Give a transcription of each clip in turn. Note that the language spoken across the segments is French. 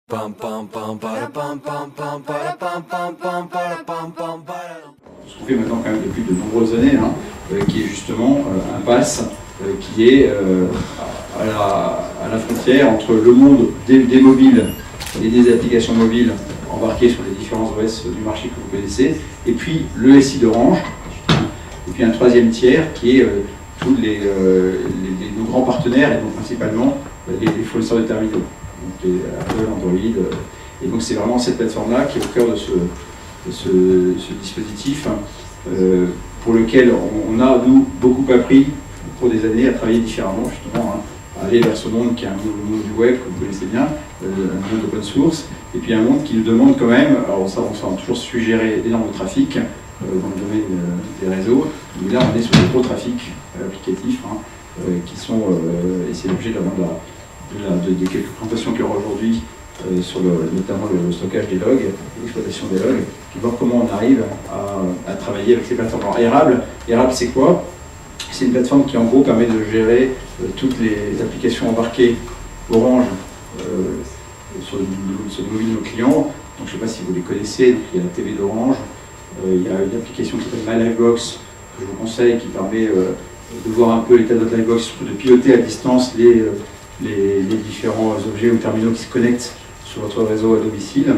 Ce qu'on fait maintenant quand même depuis de nombreuses années, qui est justement un pass qui est à la frontière entre le monde des mobiles et des applications mobiles embarquées sur les différents OS du marché que vous connaissez, et puis le SI d'Orange, et puis un troisième tiers qui est tous nos grands partenaires, et donc principalement les fournisseurs de terminaux, donc les Apple, Android, et donc c'est vraiment cette plateforme-là qui est au cœur de ce dispositif, pour lequel on a, nous, beaucoup appris au cours des années à travailler différemment, justement, à aller vers ce monde qui est un monde du web, comme vous connaissez bien, un monde open source, et puis un monde qui nous demande quand même, alors ça, on a toujours suggéré d'énormes trafic dans le domaine des réseaux, mais là on est sur des gros trafics applicatifs qui sont, et c'est l'objet des quelques présentations qu'il y aura aujourd'hui sur notamment le stockage des logs, l'exploitation des logs, puis voir comment on arrive à travailler avec ces plateformes. Alors Érable c'est quoi? C'est une plateforme qui en gros permet de gérer toutes les applications embarquées Orange sur le mobile de nos clients. Donc je ne sais pas si vous les connaissez, donc il y a la TV d'Orange, il y a une application qui s'appelle My Livebox que je vous conseille, qui permet de voir un peu l'état de votre Livebox, de piloter à distance les différents objets ou terminaux qui se connectent sur votre réseau à domicile.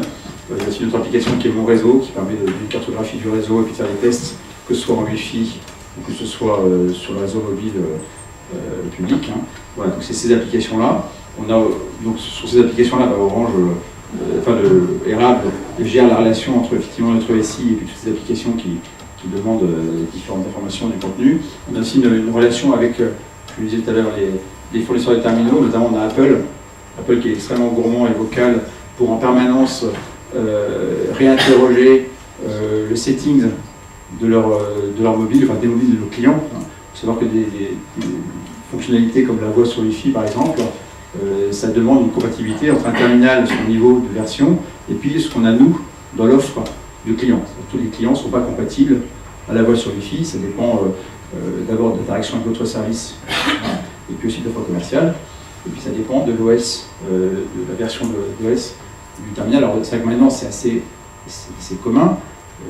Il y a aussi une autre application qui est Mon Réseau, qui permet d'une cartographie du réseau et puis de faire des tests, que ce soit en Wi-Fi ou que ce soit sur le réseau mobile public. Voilà, donc c'est ces applications-là. On a donc sur ces applications-là, Orange, Érable gère la relation entre effectivement notre SI et puis toutes ces applications qui demandent différentes informations du contenu. On a aussi une relation avec, je le disais tout à l'heure, les fournisseurs de terminaux, notamment on a Apple qui est extrêmement gourmand et vocal pour en permanence réinterroger le setting de leur mobile, enfin des mobiles de nos clients. Il faut savoir que des fonctionnalités comme la voix sur Wi-Fi par exemple, ça demande une compatibilité entre un terminal, son niveau de version, et puis ce qu'on a nous dans l'offre du client. Tous les clients ne sont pas compatibles à la voix sur Wi-Fi, ça dépend d'abord de l'interaction avec d'autres services, et puis aussi de l'offre commerciale, et puis ça dépend de l'OS, de la version de l'OS du terminal. Alors c'est vrai que maintenant c'est assez commun,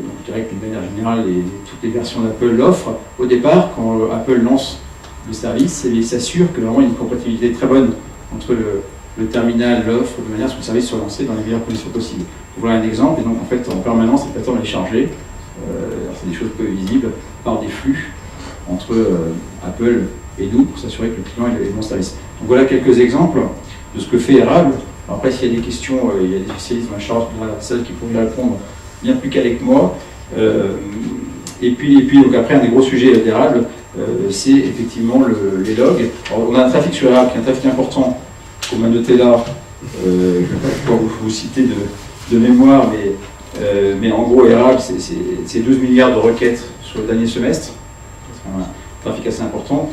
donc je dirais que d'une manière générale toutes les versions d'Apple l'offrent. Au départ, quand Apple lance le service, il s'assure que vraiment il y a une compatibilité très bonne entre le terminal, l'offre, de manière à ce que le service soit lancé dans les meilleures conditions possibles. Voilà un exemple, et donc en fait en permanence cette plateforme est chargée, c'est des choses peu visibles, par des flux entre Apple et nous pour s'assurer que le client ait le bon service. Donc voilà quelques exemples de ce que fait Érable. Après s'il y a des questions, il y a des spécialistes dans la charge de la salle qui pourront y répondre bien plus qu'avec moi. Et puis donc après un des gros sujets d'Érable, c'est effectivement les logs. Alors, on a un trafic sur Érable qui est un trafic important qu'on m'a noté là. Je ne vais pas pouvoir vous citer de mémoire, mais en gros Érable c'est 12 milliards de requêtes sur le dernier semestre. C'est un trafic assez important,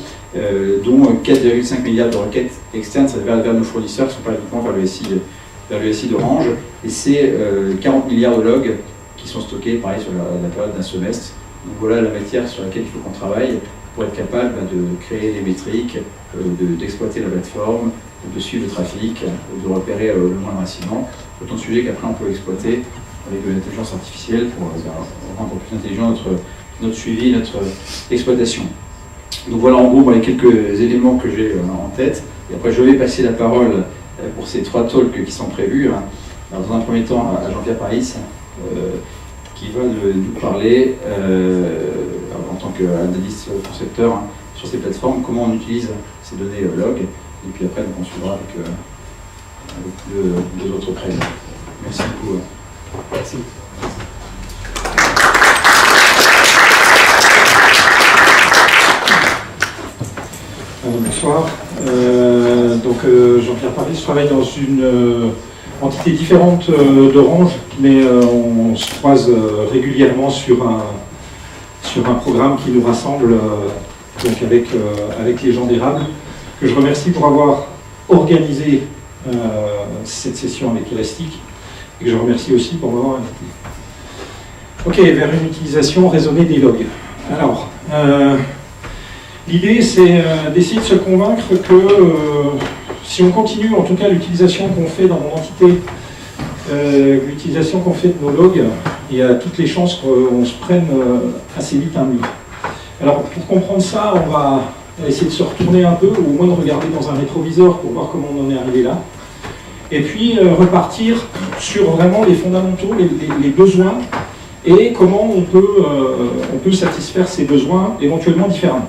dont 4,5 milliards de requêtes externes, ça va vers nos fournisseurs, qui ne sont pas uniquement vers le SI d'Orange, et c'est 40 milliards de logs qui sont stockés, pareil, sur la période d'un semestre. Donc voilà la matière sur laquelle il faut qu'on travaille pour être capable de créer des métriques, d'exploiter la plateforme, de suivre le trafic, de repérer le moindre incident. Autant de sujets qu'après on peut exploiter avec de l'intelligence artificielle pour rendre plus intelligent notre suivi, notre exploitation. Donc voilà en gros les quelques éléments que j'ai en tête. Et après je vais passer la parole pour ces 3 talks qui sont prévus. Alors, dans un premier temps à Jean-Pierre Paris, qui va nous parler en tant qu'analyste concepteur sur ces plateformes, comment on utilise ces données log. Et puis après on suivra avec deux autres présents. Merci beaucoup. Merci. Bonsoir. Jean-Pierre Paris, je travaille dans une entité différente d'Orange, mais on se croise régulièrement sur un programme qui nous rassemble donc avec les gens d'Érable, que je remercie pour avoir organisé cette session avec Elastic, et que je remercie aussi pour m'avoir invité. Ok, vers une utilisation raisonnée des logs. Alors, l'idée, c'est d'essayer de se convaincre que si on continue, en tout cas l'utilisation qu'on fait dans mon entité l'utilisation qu'on fait de nos logs, il y a toutes les chances qu'on se prenne assez vite un mur. Alors pour comprendre ça, on va essayer de se retourner un peu, ou au moins de regarder dans un rétroviseur pour voir comment on en est arrivé là. Et puis repartir sur vraiment les fondamentaux, les besoins, et comment on peut satisfaire ces besoins éventuellement différemment.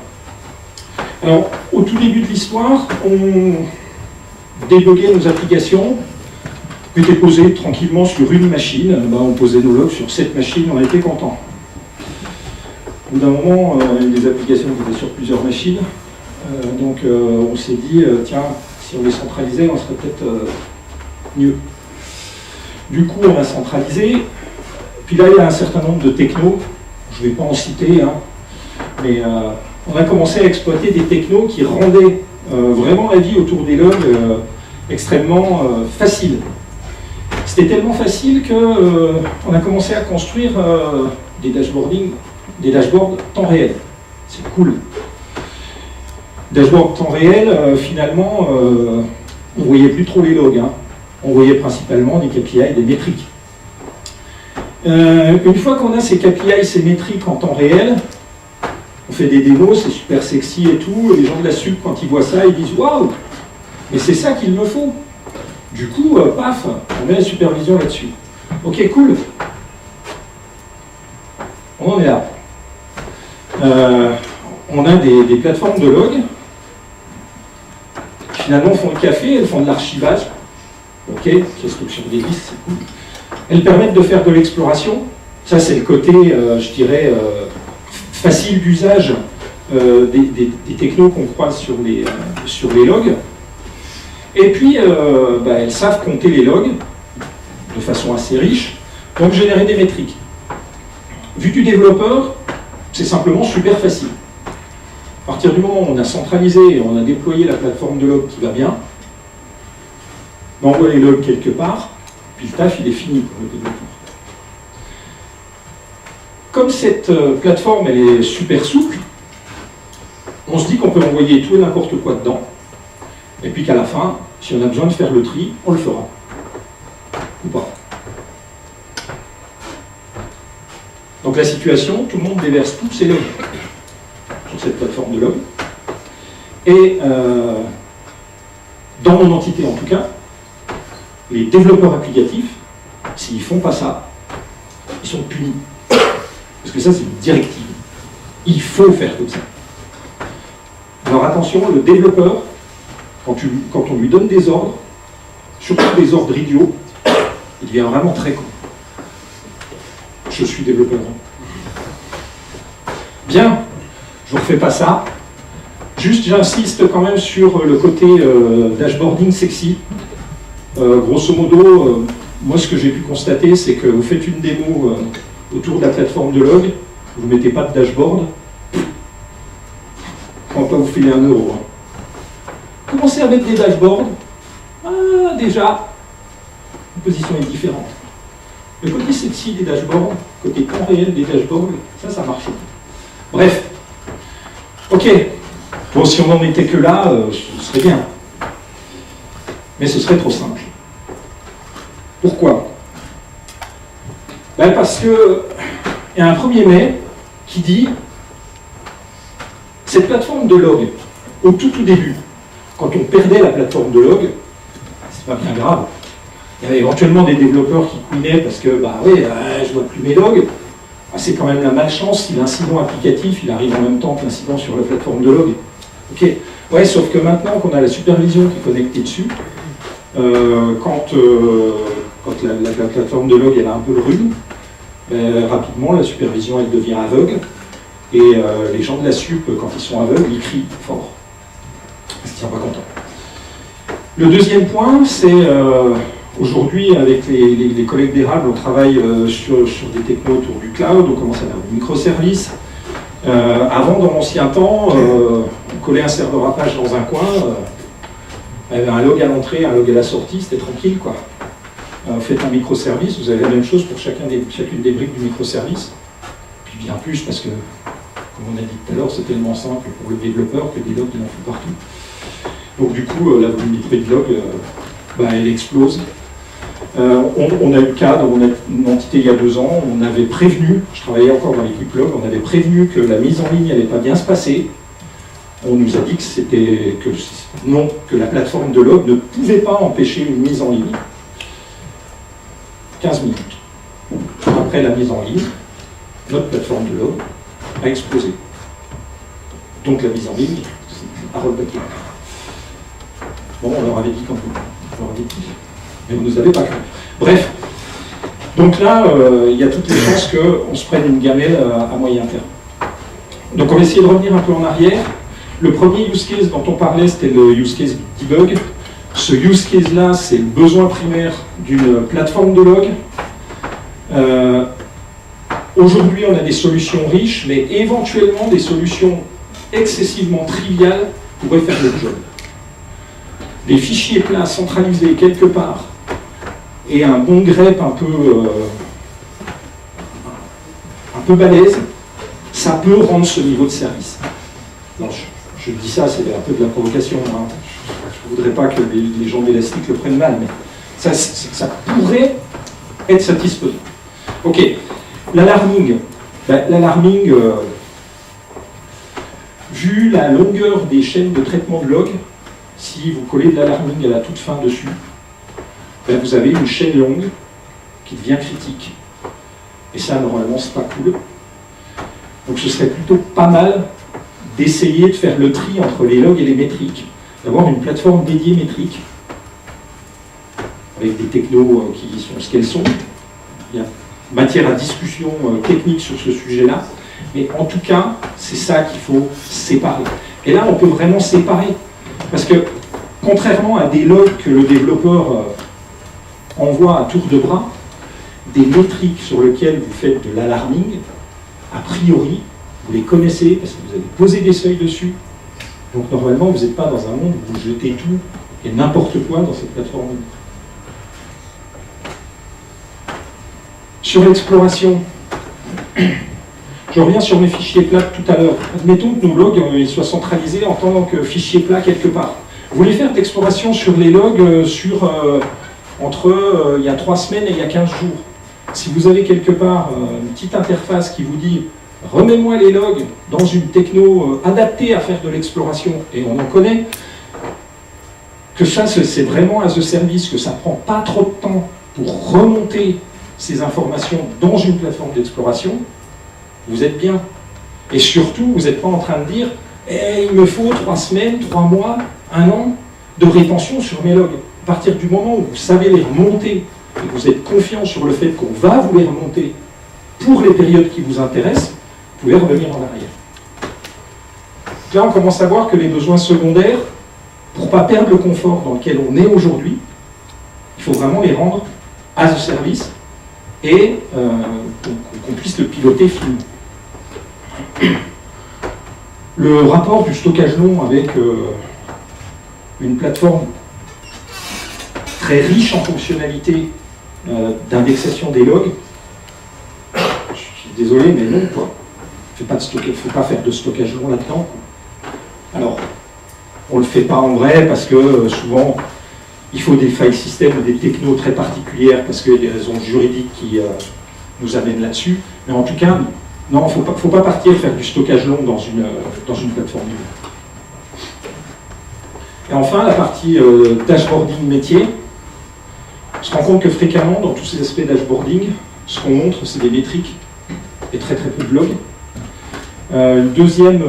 Alors au tout début de l'histoire, on débuguait nos applications, on était posé tranquillement sur une machine, on posait nos logs sur cette machine, on était content. Au bout d'un moment, il y a des applications qui étaient sur plusieurs machines, donc on s'est dit, tiens, si on les centralisait, on serait peut-être mieux. Du coup, on a centralisé, puis là, il y a un certain nombre de technos, je ne vais pas en citer, mais on a commencé à exploiter des technos qui rendaient vraiment la vie autour des logs extrêmement facile. C'était tellement facile qu'on a commencé à construire des dashboards temps réel. C'est cool. Dashboard temps réel, finalement, on ne voyait plus trop les logs. On voyait principalement des KPI, des métriques. Une fois qu'on a ces KPI, ces métriques en temps réel, on fait des démos, c'est super sexy et tout, et les gens de la SUP, quand ils voient ça, ils disent « Waouh, mais c'est ça qu'il me faut !» Du coup, paf, on met la supervision là-dessus. Ok, cool. On en est là. On a des plateformes de log qui finalement font le café, elles font de l'archivage. Ok, construction des listes, c'est cool. Elles permettent de faire de l'exploration. Ça, c'est le côté, je dirais, facile d'usage des technos qu'on croise sur les logs. Et puis, elles savent compter les logs de façon assez riche, donc générer des métriques. Vu du développeur, c'est simplement super facile. À partir du moment où on a centralisé et on a déployé la plateforme de log qui va bien, on envoie les logs quelque part, puis le taf il est fini pour le développeur. Comme cette plateforme elle est super souple, on se dit qu'on peut envoyer tout et n'importe quoi dedans, et puis qu'à la fin, si on a besoin de faire le tri, on le fera. Ou pas. Donc la situation, tout le monde déverse tous ses logs sur cette plateforme de log. Et dans mon entité en tout cas, les développeurs applicatifs, s'ils ne font pas ça, ils sont punis. Parce que ça, c'est une directive. Il faut faire comme ça. Alors attention, le développeur, quand on lui donne des ordres, surtout des ordres idiots, il devient vraiment très con. Je suis développeur. Bien, je ne refais pas ça. Juste, j'insiste quand même sur le côté dashboarding sexy. Grosso modo, moi ce que j'ai pu constater, c'est que vous faites une démo autour de la plateforme de log, vous ne mettez pas de dashboard, on ne va pas vous filer 1 euro. Commencez à mettre des dashboards, déjà, la position est différente. Le côté sexy des dashboards, côté temps réel des dashboards, ça marche. Bref, ok, bon, si on n'en était que là, ce serait bien. Mais ce serait trop simple. Pourquoi ? Parce que il y a un 1er mai qui dit cette plateforme de log, au tout début, quand on perdait la plateforme de log, c'est pas bien grave. Il y avait éventuellement des développeurs qui couinaient parce que, je vois plus mes logs. C'est quand même la malchance si l'incident applicatif il arrive en même temps que l'incident sur la plateforme de log. Ok. Ouais, sauf que maintenant qu'on a la supervision qui est connectée dessus, quand la plateforme de log elle a un peu le rhume, rapidement la supervision elle devient aveugle et les gens de la sup quand ils sont aveugles ils crient fort. Ils ne se tiennent pas contents. Le deuxième point c'est aujourd'hui avec les collègues d'Érable on travaille sur des technos autour du cloud, on commence à faire des microservices. Avant dans l'ancien temps on collait un serveur Apache dans un coin. Il y avait un log à l'entrée, un log à la sortie, c'était tranquille quoi. Faites un microservice, vous avez la même chose pour chacune des briques du microservice. Puis bien plus parce que, comme on a dit tout à l'heure, c'est tellement simple pour le développeur que des logs il en faut partout. Donc du coup, la volumétrie de log, elle explose. On a eu le cas dans une entité il y a 2 ans, on avait prévenu, je travaillais encore dans l'équipe log, on avait prévenu que la mise en ligne n'allait pas bien se passer. On nous a dit que la plateforme de log ne pouvait pas empêcher une mise en ligne. 15 minutes après la mise en ligne, notre plateforme de log a explosé. Donc la mise en ligne a repaqué. Bon, on leur avait dit quand même. On leur avait dit. Mais vous ne nous avez pas cru. Bref. Donc là, il y a toutes les chances qu'on se prenne une gamelle à moyen terme. Donc on va essayer de revenir un peu en arrière. Le premier use case dont on parlait, c'était le use case debug. Ce use case-là, c'est le besoin primaire d'une plateforme de log. Aujourd'hui, on a des solutions riches, mais éventuellement, des solutions excessivement triviales pourraient faire le job. Des fichiers plats centralisés quelque part et un bon grep un peu balèze, ça peut rendre ce niveau de service. Non, je dis ça, c'est un peu de la provocation. Hein. Je ne voudrais pas que les gens d'Elastic le prennent mal, mais ça pourrait être satisfaisant. Ok, l'alarming. L'alarming, vu la longueur des chaînes de traitement de log, si vous collez de l'alarming à la toute fin dessus, vous avez une chaîne longue qui devient critique. Et ça, normalement, c'est pas cool. Donc ce serait plutôt pas mal d'essayer de faire le tri entre les logs et les métriques, d'avoir une plateforme dédiée métrique, avec des technos qui sont ce qu'elles sont. Il y a matière à discussion technique sur ce sujet-là, mais en tout cas, c'est ça qu'il faut séparer. Et là, on peut vraiment séparer, parce que contrairement à des logs que le développeur envoie à tour de bras, des métriques sur lesquelles vous faites de l'alarming, a priori, vous les connaissez parce que vous avez posé des seuils dessus. Donc normalement, vous n'êtes pas dans un monde où vous jetez tout et n'importe quoi dans cette plateforme. Sur l'exploration, je reviens sur mes fichiers plats tout à l'heure. Admettons que nos logs soient centralisés en tant que fichiers plats quelque part. Vous voulez faire de l'exploration sur les logs entre il y a 3 semaines et il y a 15 jours. Si vous avez quelque part une petite interface qui vous dit « remets-moi les logs dans une techno adaptée à faire de l'exploration », et on en connaît, que ça c'est vraiment as a service, que ça ne prend pas trop de temps pour remonter ces informations dans une plateforme d'exploration, vous êtes bien. Et surtout, vous n'êtes pas en train de dire il me faut 3 semaines, 3 mois, 1 an de rétention sur mes logs. À partir du moment où vous savez les remonter, et que vous êtes confiant sur le fait qu'on va vous les remonter pour les périodes qui vous intéressent, vous pouvez revenir en arrière. Là, on commence à voir que les besoins secondaires, pour ne pas perdre le confort dans lequel on est aujourd'hui, il faut vraiment les rendre as a service et qu'on puisse le piloter finement. Le rapport du stockage long avec une plateforme très riche en fonctionnalités d'indexation des logs, je suis désolé, mais non, quoi. Il ne faut pas faire de stockage long là-dedans. Alors, on ne le fait pas en vrai parce que souvent, il faut des file systems, des technos très particulières parce qu'il y a des raisons juridiques qui nous amènent là-dessus. Mais en tout cas, non, il ne faut pas partir faire du stockage long dans une plateforme. Et enfin, la partie dashboarding métier. On se rend compte que fréquemment, dans tous ces aspects dashboarding, ce qu'on montre, c'est des métriques et très très peu de logs. Une deuxième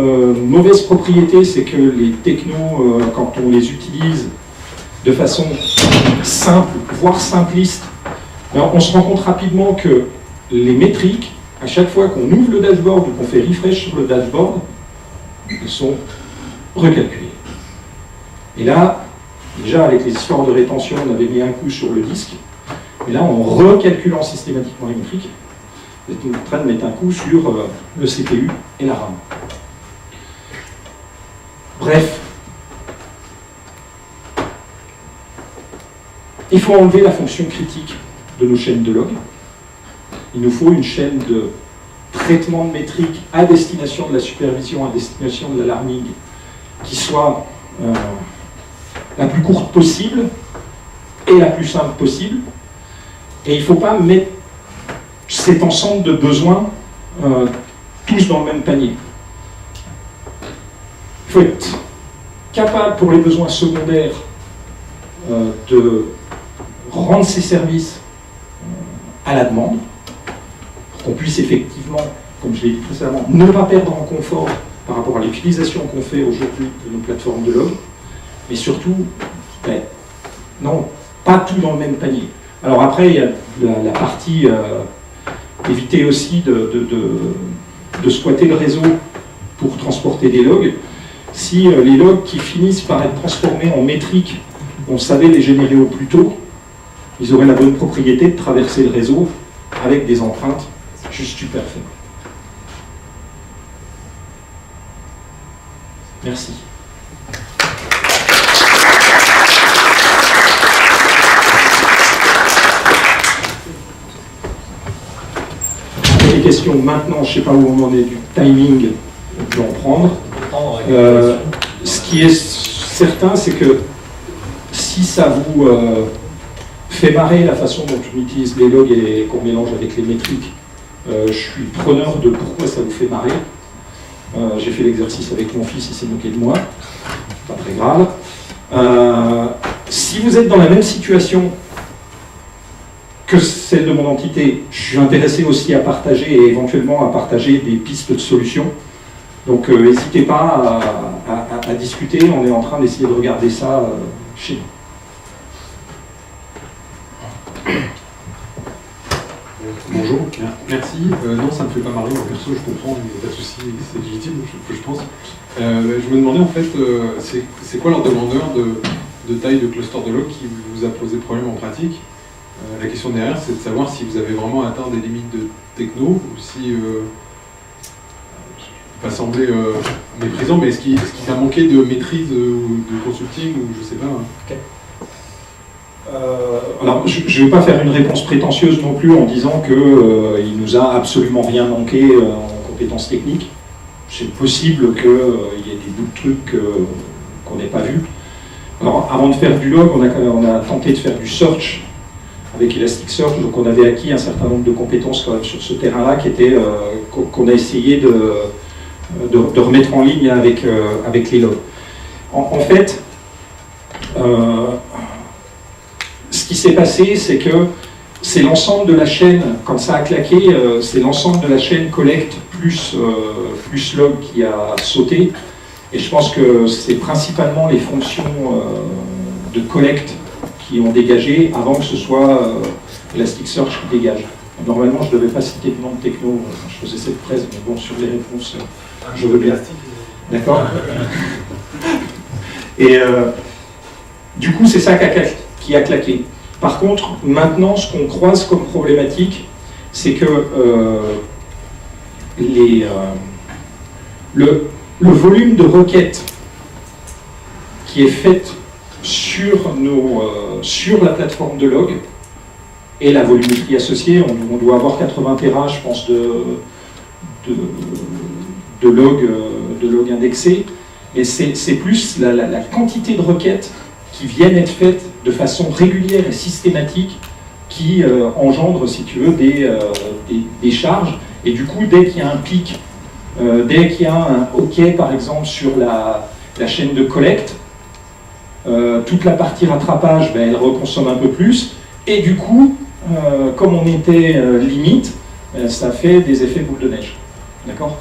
mauvaise propriété, c'est que les technos, quand on les utilise de façon simple, voire simpliste, on se rend compte rapidement que les métriques, à chaque fois qu'on ouvre le dashboard ou qu'on fait refresh sur le dashboard, elles sont recalculées. Et là, déjà avec les histoires de rétention, on avait mis un coup sur le disque, et là, en recalculant systématiquement les métriques, vous êtes en train de mettre un coup sur le CPU et la RAM. Bref, il faut enlever la fonction critique de nos chaînes de log. Il nous faut une chaîne de traitement de métriques à destination de la supervision, à destination de l'alarming, qui soit la plus courte possible et la plus simple possible. Et il ne faut pas mettre cet ensemble de besoins tous dans le même panier. Il faut être capable pour les besoins secondaires de rendre ces services à la demande, pour qu'on puisse effectivement, comme je l'ai dit précédemment, ne pas perdre en confort par rapport à l'utilisation qu'on fait aujourd'hui de nos plateformes de log, mais surtout, non, pas tout dans le même panier. Alors après, il y a la partie éviter aussi de squatter le réseau pour transporter des logs. Si les logs qui finissent par être transformés en métriques, on savait les générer au plus tôt, ils auraient la bonne propriété de traverser le réseau avec des empreintes juste super faibles. Merci. Les questions maintenant, je ne sais pas où on en est du timing d'en prendre. Ce qui est certain, c'est que si ça vous fait marrer la façon dont on utilise les logs et qu'on mélange avec les métriques, je suis preneur de pourquoi ça vous fait marrer. J'ai fait l'exercice avec mon fils, il s'est moqué de moi, pas très grave. Si vous êtes dans la même situation que celle de mon entité, je suis intéressé aussi à partager et éventuellement à partager des pistes de solutions. Donc n'hésitez pas à discuter, on est en train d'essayer de regarder ça chez nous. Bonjour, merci. Non, ça ne me fait pas marrer, moi perso, je comprends, il n'y a pas de souci, c'est légitime, je pense. Je me demandais en fait, c'est quoi l'ordre de grandeur de taille de cluster de log qui vous a posé problème en pratique? La question derrière, c'est de savoir si vous avez vraiment atteint des limites de techno, ou si, je ne vais pas sembler méprisant, mais est-ce qu'il a manqué de maîtrise ou de consulting, ou je ne sais pas. Okay. Alors, je ne vais pas faire une réponse prétentieuse non plus en disant qu'il nous a absolument rien manqué en compétences techniques. C'est possible qu'il y ait des bouts de trucs qu'on n'ait pas vus. Alors, avant de faire du log, on a tenté de faire du search avec Elasticsearch, donc on avait acquis un certain nombre de compétences quand même sur ce terrain-là qu'on a essayé de remettre en ligne avec les logs. En fait, ce qui s'est passé, c'est que c'est l'ensemble de la chaîne, quand ça a claqué, c'est l'ensemble de la chaîne collecte plus log qui a sauté. Et je pense que c'est principalement les fonctions de collecte qui ont dégagé avant que ce soit Elasticsearch qui dégage. Normalement, je ne devais pas citer le nom de techno, je faisais cette presse, mais bon, sur les réponses, je veux bien. D'accord. Et du coup, c'est ça qui a claqué. Par contre, maintenant, ce qu'on croise comme problématique, c'est que le volume de requêtes qui est fait sur la plateforme de log et la volumétrie associée, on doit avoir 80 Tera, je pense, de log indexés, et c'est plus la quantité de requêtes qui viennent être faites de façon régulière et systématique qui engendre, si tu veux, des charges. Et du coup, dès qu'il y a un pic, dès qu'il y a un OK, par exemple, sur la chaîne de collecte, toute la partie rattrapage, elle reconsomme un peu plus. Et du coup, comme on était limite, ça fait des effets boule de neige. D'accord ?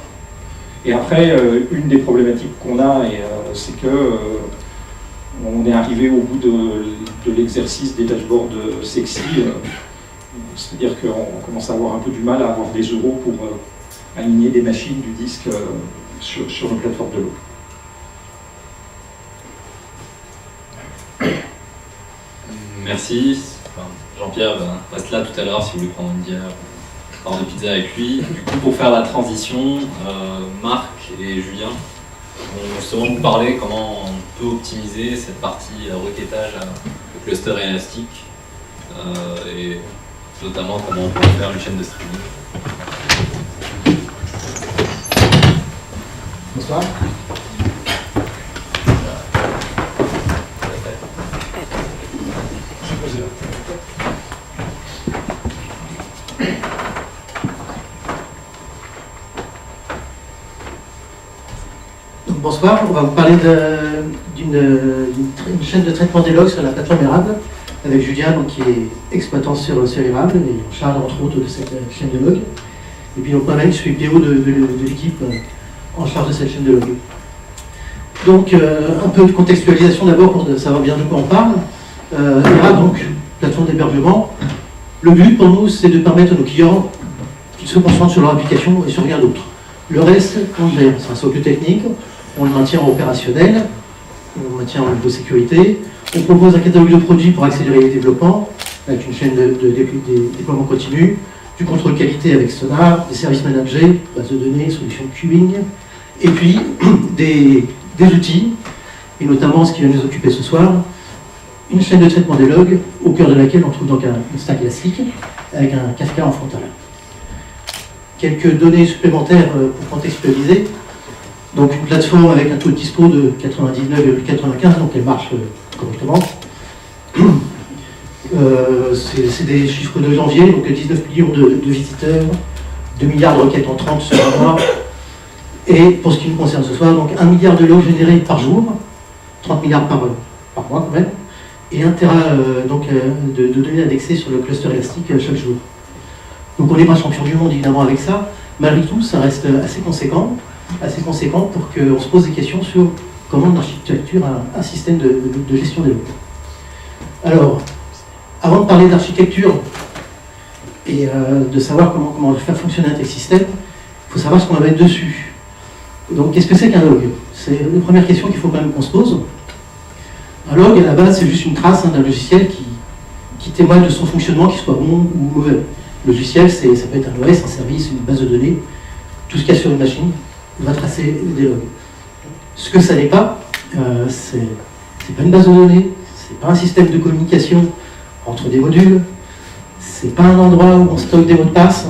Et après, une des problématiques qu'on a, c'est que on est arrivé au bout de l'exercice des dashboards sexy, c'est-à-dire qu'on commence à avoir un peu du mal à avoir des euros pour aligner des machines du disque sur une plateforme de log. Merci. Jean-Pierre reste là tout à l'heure si vous voulez prendre une bière, prendre des pizzas avec lui. Du coup, pour faire la transition, Marc et Julien vont justement vous parler comment on peut optimiser cette partie requêtage au cluster élastique et notamment comment on peut faire une chaîne de streaming. Bonsoir. bonsoir, on va vous parler d'une chaîne de traitement des logs sur la plateforme Érable, avec Julien donc, qui est exploitant sur Érable et en charge entre autres de cette chaîne de logs. Et puis donc moi-même je suis PO de l'équipe en charge de cette chaîne de logs. Donc un peu de contextualisation d'abord pour savoir bien de quoi on parle. Érable, donc plateforme d'hébergement. Le but pour nous c'est de permettre à nos clients qu'ils se concentrent sur leur application et sur rien d'autre. Le reste, on gère. C'est un socle technique, on le maintient en opérationnel, on le maintient en niveau sécurité, on propose un catalogue de produits pour accélérer les développements, avec une chaîne de déploiement continu, du contrôle qualité avec Sonar, des services managés, base de données, solutions de queuing, et puis des outils, et notamment ce qui va nous occuper ce soir, une chaîne de traitement des logs, au cœur de laquelle on trouve donc un stack élastique, avec un Kafka en frontal. Quelques données supplémentaires pour contextualiser. Donc une plateforme avec un taux de dispo de 99,95, donc elle marche correctement. C'est des chiffres de janvier, donc 19 millions de visiteurs, 2 milliards de requêtes en 30 sur un mois. Et pour ce qui nous concerne ce soir, donc 1 milliard de logs générés par jour, 30 milliards par mois quand même, et 1 Tera de données indexées sur le cluster élastique chaque jour. Donc on n'est pas champion du monde évidemment avec ça, malgré tout ça reste assez conséquent pour qu'on se pose des questions sur comment on architecture un système de gestion des logs. Alors, avant de parler d'architecture et de savoir comment faire fonctionner un tel système, il faut savoir ce qu'on va mettre dessus. Donc qu'est-ce que c'est qu'un log? C'est une première question qu'il faut quand même qu'on se pose. Un log à la base c'est juste une trace d'un logiciel qui témoigne de son fonctionnement, qu'il soit bon ou mauvais. Le logiciel, ça peut être un OS, un service, une base de données. Tout ce qu'il y a sur une machine va tracer des logs. Ce que ça n'est pas, c'est pas une base de données, c'est pas un système de communication entre des modules, c'est pas un endroit où on stocke des mots de passe,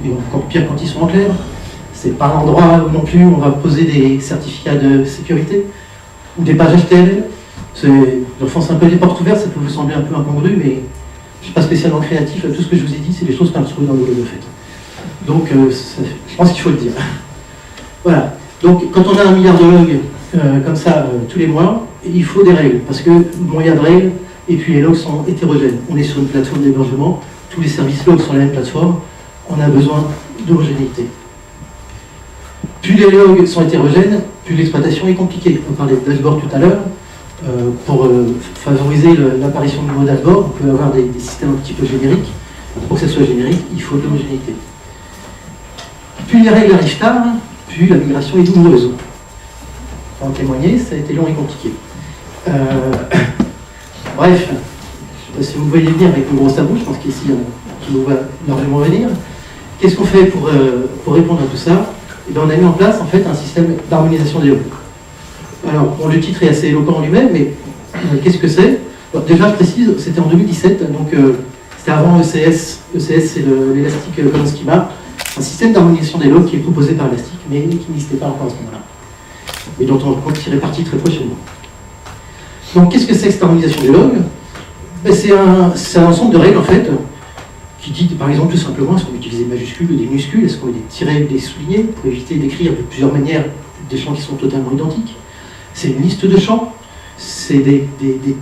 et encore pire quand ils sont en clair, c'est pas un endroit où non plus on va poser des certificats de sécurité ou des pages HTML. J'enfonce un peu les portes ouvertes, ça peut vous sembler un peu incongru, mais je ne suis pas spécialement créatif, tout ce que je vous ai dit, c'est des choses qu'on a trouvées dans le log de fait. Donc, je pense qu'il faut le dire. Voilà. Donc, quand on a 1 milliard de logs comme ça tous les mois, il faut des règles, parce que moins il y a de règles, et puis les logs sont hétérogènes. On est sur une plateforme d'hébergement, tous les services logs sur la même plateforme, on a besoin d'homogénéité. Plus les logs sont hétérogènes, plus l'exploitation est compliquée. On parlait de dashboard tout à l'heure. Pour favoriser l'apparition de nouveaux dashboards, on peut avoir des systèmes un petit peu génériques. Pour que ça soit générique, il faut de l'homogénéité. Plus les règles arrivent tard, plus la migration est douloureuse. Pour en témoigner, ça a été long et compliqué. Bref, je ne sais pas si vous voyez venir avec une grosse tabou, je pense qu'ici, qui nous voit largement venir. Qu'est-ce qu'on fait pour répondre à tout ça? Et bien, on a mis en place en fait un système d'harmonisation des logs. Alors, bon, le titre est assez éloquent en lui-même, mais qu'est-ce que c'est? Déjà, je précise, c'était en 2017, donc c'était avant ECS. ECS, c'est l'Elastic Common Schema, un système d'harmonisation des logs qui est proposé par Elastic, mais qui n'existait pas encore à ce moment-là, et dont on compte tirer parti très prochainement. Donc, qu'est-ce que c'est que cette harmonisation des logs? Ben, c'est un ensemble de règles, en fait, qui dit, par exemple, tout simplement, est-ce qu'on utilise des majuscules ou des minuscules? Est-ce qu'on met des tirets ou des soulignés pour éviter d'écrire de plusieurs manières des champs qui sont totalement identiques? C'est une liste de champs, c'est des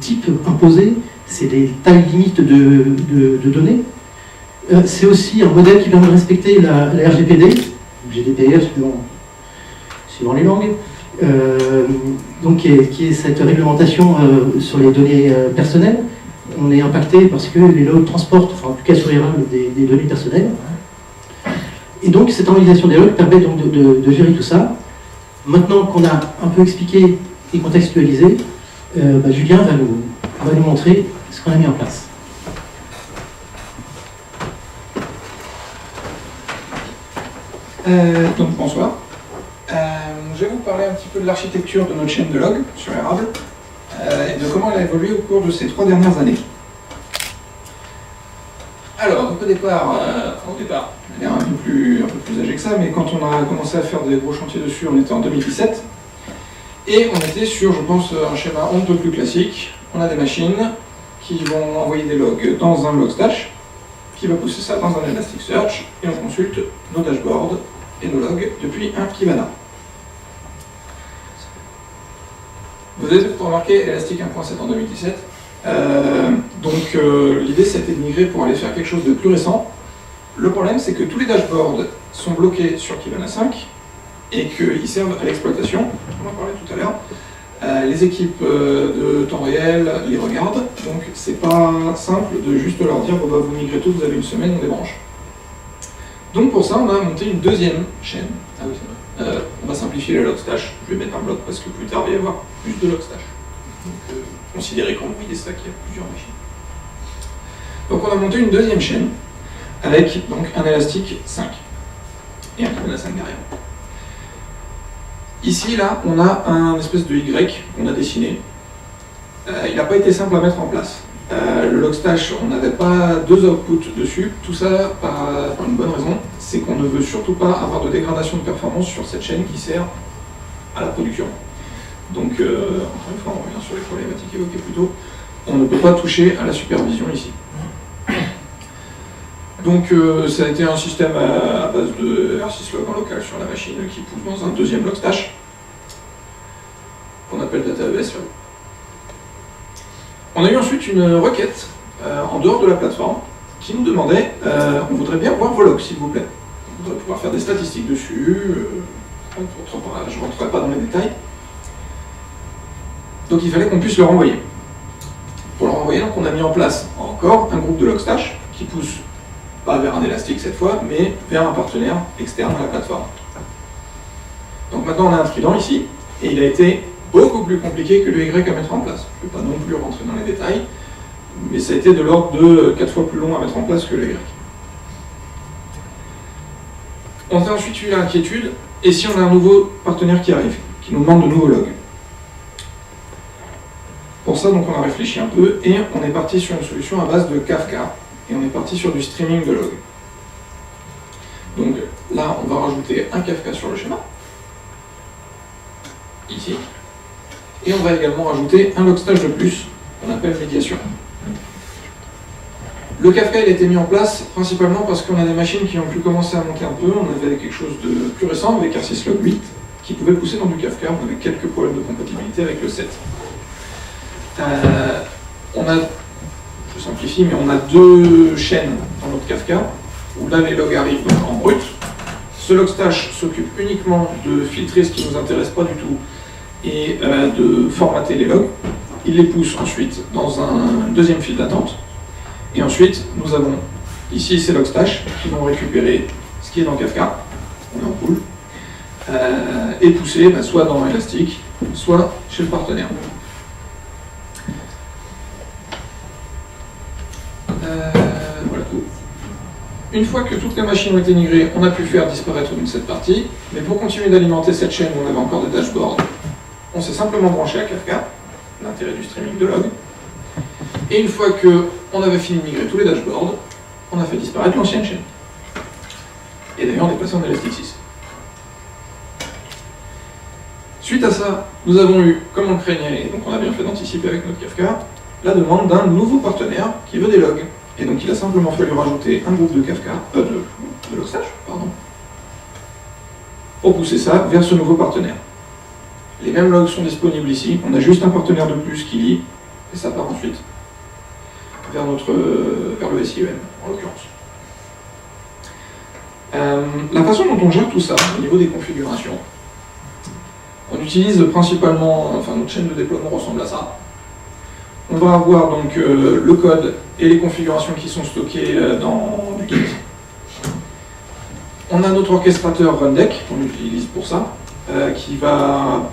types imposés, c'est des tailles limites de données. C'est aussi un modèle qui permet de respecter la RGPD, ou GDPR suivant les langues, donc qui est cette réglementation sur les données personnelles. On est impacté parce que les logs transportent, enfin en tout cas sur Érable, des données personnelles. Et donc cette harmonisation des logs permet donc de gérer tout ça. Maintenant qu'on a un peu expliqué et contextualisé, Julien va nous montrer ce qu'on a mis en place. Donc bonsoir. Je vais vous parler un petit peu de l'architecture de notre chaîne de log sur Érable et de comment elle a évolué au cours de ces 3 dernières années. Alors, donc au départ, elle est un peu plus âgée que ça, mais quand on a commencé à faire des gros chantiers dessus, on était en 2017. Et on était sur, je pense, un schéma un peu plus classique. On a des machines qui vont envoyer des logs dans un Logstash, qui va pousser ça dans un Elasticsearch, et on consulte nos dashboards et nos logs depuis un Kibana. Vous avez peut-être remarqué Elastic 1.7 en 2017. L'idée c'était de migrer pour aller faire quelque chose de plus récent. Le problème c'est que tous les dashboards sont bloqués sur Kibana 5 et qu'ils servent à l'exploitation, on en parlait tout à l'heure. Les équipes de temps réel les regardent, donc c'est pas simple de juste leur dire bon, bah, vous migrez tout, vous avez une semaine, on débranche. Donc pour ça on a monté une deuxième chaîne. Ah oui, c'est vrai. On va simplifier le logstash, je vais mettre un bloc parce que plus tard il va y avoir plus de logstash. Donc considérez quand vous voyez ça qu'il y a plusieurs machines. Donc on a monté une deuxième chaîne avec donc un élastique 5 et un Kibana 5 derrière. Ici, là, on a un espèce de Y qu'on a dessiné. Il n'a pas été simple à mettre en place. Le logstash, on n'avait pas deux outputs dessus. Tout ça pour une bonne raison, c'est qu'on ne veut surtout pas avoir de dégradation de performance sur cette chaîne qui sert à la production. Donc, encore une fois, on revient sur les problématiques évoquées plus tôt. On ne peut pas toucher à la supervision ici. Donc ça a été un système à base de R6 log en local sur la machine qui pousse dans un deuxième logstash qu'on appelle DataES. On a eu ensuite une requête en dehors de la plateforme qui nous demandait on voudrait bien voir vos logs s'il vous plaît. On voudrait pouvoir faire des statistiques dessus, je ne rentrerai pas dans les détails. Donc il fallait qu'on puisse le renvoyer. Pour le renvoyer, donc, on a mis en place encore un groupe de logstash qui pousse pas vers un élastique cette fois, mais vers un partenaire externe à la plateforme. Donc maintenant on a un trident ici, et il a été beaucoup plus compliqué que le Y à mettre en place. Je ne vais pas non plus rentrer dans les détails, mais ça a été de l'ordre de 4 fois plus long à mettre en place que le Y. On a ensuite eu l'inquiétude, et si on a un nouveau partenaire qui arrive, qui nous demande de nouveaux logs? Pour ça, donc, on a réfléchi un peu, et on est parti sur une solution à base de Kafka, et on est parti sur du streaming de logs. Donc là, on va rajouter un Kafka sur le schéma, ici, et on va également rajouter un logstash de plus, qu'on appelle médiation. Le Kafka il a été mis en place principalement parce qu'on a des machines qui ont pu commencer à monter un peu, on avait quelque chose de plus récent avec R6 Log 8, qui pouvait pousser dans du Kafka, on avait quelques problèmes de compatibilité avec le 7. On a, je simplifie, mais on a deux chaînes dans notre Kafka, où là les logs arrivent en brut. Ce logstash s'occupe uniquement de filtrer ce qui ne nous intéresse pas du tout et de formater les logs. Il les pousse ensuite dans un deuxième fil d'attente. Et ensuite, nous avons ici ces logstash qui vont récupérer ce qui est dans Kafka, on est en pool, et pousser soit dans Elastic, soit chez le partenaire. Voilà tout. Une fois que toutes les machines ont été migrées, on a pu faire disparaître cette partie, mais pour continuer d'alimenter cette chaîne où on avait encore des dashboards, on s'est simplement branché à Kafka, l'intérêt du streaming de log, et une fois qu'on avait fini de migrer tous les dashboards, on a fait disparaître l'ancienne chaîne. Et d'ailleurs on est passé en Elastic6. Suite à ça, nous avons eu, comme on le craignait, et donc on a bien fait d'anticiper avec notre Kafka, la demande d'un nouveau partenaire qui veut des logs. Et donc il a simplement fallu rajouter un groupe de Kafka, de logstash, pardon, pour pousser ça vers ce nouveau partenaire. Les mêmes logs sont disponibles ici, on a juste un partenaire de plus qui lit, et ça part ensuite vers le SIEM, en l'occurrence. La façon dont on gère tout ça, au niveau des configurations, on utilise principalement, enfin notre chaîne de déploiement ressemble à ça. On va avoir donc le code et les configurations qui sont stockées dans du Git. On a notre orchestrateur Rundeck, qu'on utilise pour ça, qui va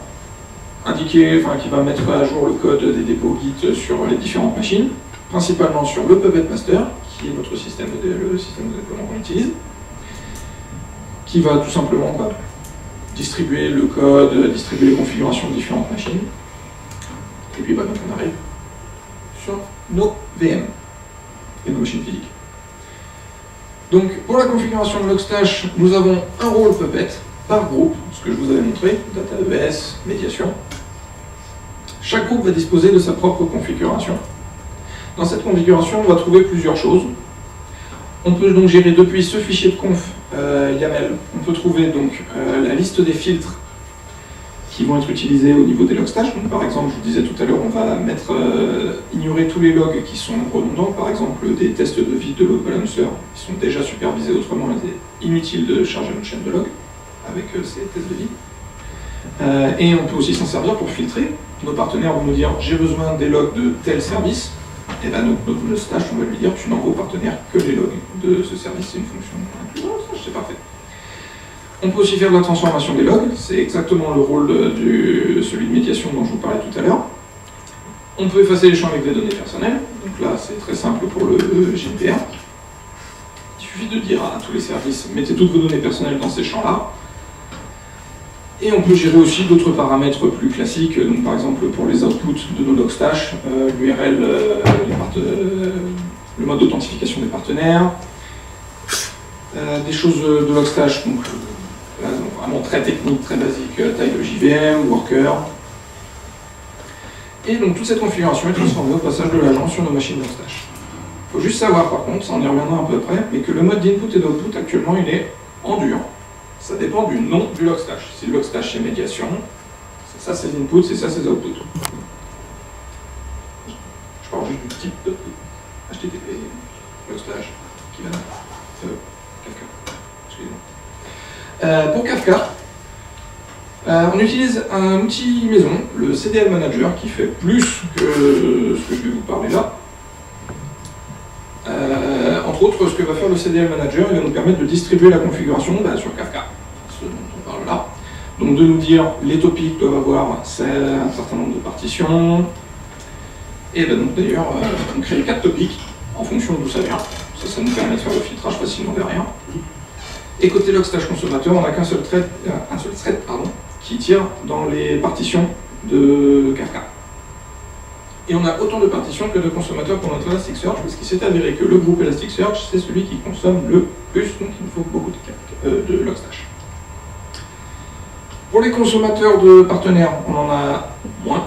indiquer, enfin qui va mettre à jour le code des dépôts Git sur les différentes machines, principalement sur le Puppet Master, qui est notre système de déploiement qu'on utilise, qui va tout simplement distribuer le code, distribuer les configurations de différentes machines. Et puis donc on arrive sur nos VM et nos machines physiques. Donc pour la configuration de Logstash, nous avons un rôle Puppet par groupe, ce que je vous avais montré, DataES, médiation. Chaque groupe va disposer de sa propre configuration. Dans cette configuration, on va trouver plusieurs choses. On peut donc gérer depuis ce fichier de conf YAML, on peut trouver donc la liste des filtres qui vont être utilisés au niveau des logstash. Donc, par exemple, je vous disais tout à l'heure, on va ignorer tous les logs qui sont redondants. Par exemple, des tests de vie de load balancer qui sont déjà supervisés, autrement il est inutile de charger une chaîne de logs avec ces tests de vie. Et on peut aussi s'en servir pour filtrer. Nos partenaires vont nous dire j'ai besoin des logs de tel service. Et bien notre logstash, on va lui dire tu n'envoies au partenaire que les logs de ce service, c'est une fonction incluse dans le logstash, c'est parfait. On peut aussi faire de la transformation des logs, c'est exactement le rôle de celui de médiation dont je vous parlais tout à l'heure. On peut effacer les champs avec des données personnelles, donc là c'est très simple pour le GDPR. Il suffit de dire à tous les services mettez toutes vos données personnelles dans ces champs-là. Et on peut gérer aussi d'autres paramètres plus classiques, donc par exemple pour les outputs de nos logstash, l'URL, le mode d'authentification des partenaires, des choses de logstash, donc vraiment très technique, très basique, taille de JVM, worker. Et donc toute cette configuration est transformée au passage de l'agent sur nos machines logstash. Il faut juste savoir par contre, ça on y reviendra un peu après, mais que le mode d'input et d'output actuellement il est en dur. Ça dépend du nom du logstash. Si le logstash c'est médiation, c'est ça ses inputs, c'est ça ses outputs. Je parle juste du type de HTTP, logstash, qui va Kafka. Excusez-moi. Pour Kafka, on utilise un outil maison, le CDL Manager, qui fait plus que ce que je vais vous parler là. Entre autres, ce que va faire le CDL Manager, il va nous permettre de distribuer la configuration sur Kafka, ce dont on parle là. Donc de nous dire, les topics doivent avoir un certain nombre de partitions. Et ben donc d'ailleurs, on crée 4 topics en fonction d'où ça vient. Ça nous permet de faire le filtrage facilement derrière. Et côté logstash consommateur, on n'a qu'un seul thread, qui tire dans les partitions de Kafka. Et on a autant de partitions que de consommateurs pour notre Elasticsearch, parce qu'il s'est avéré que le groupe Elasticsearch, c'est celui qui consomme le plus, donc il nous faut beaucoup de logstash. Pour les consommateurs de partenaires, on en a moins,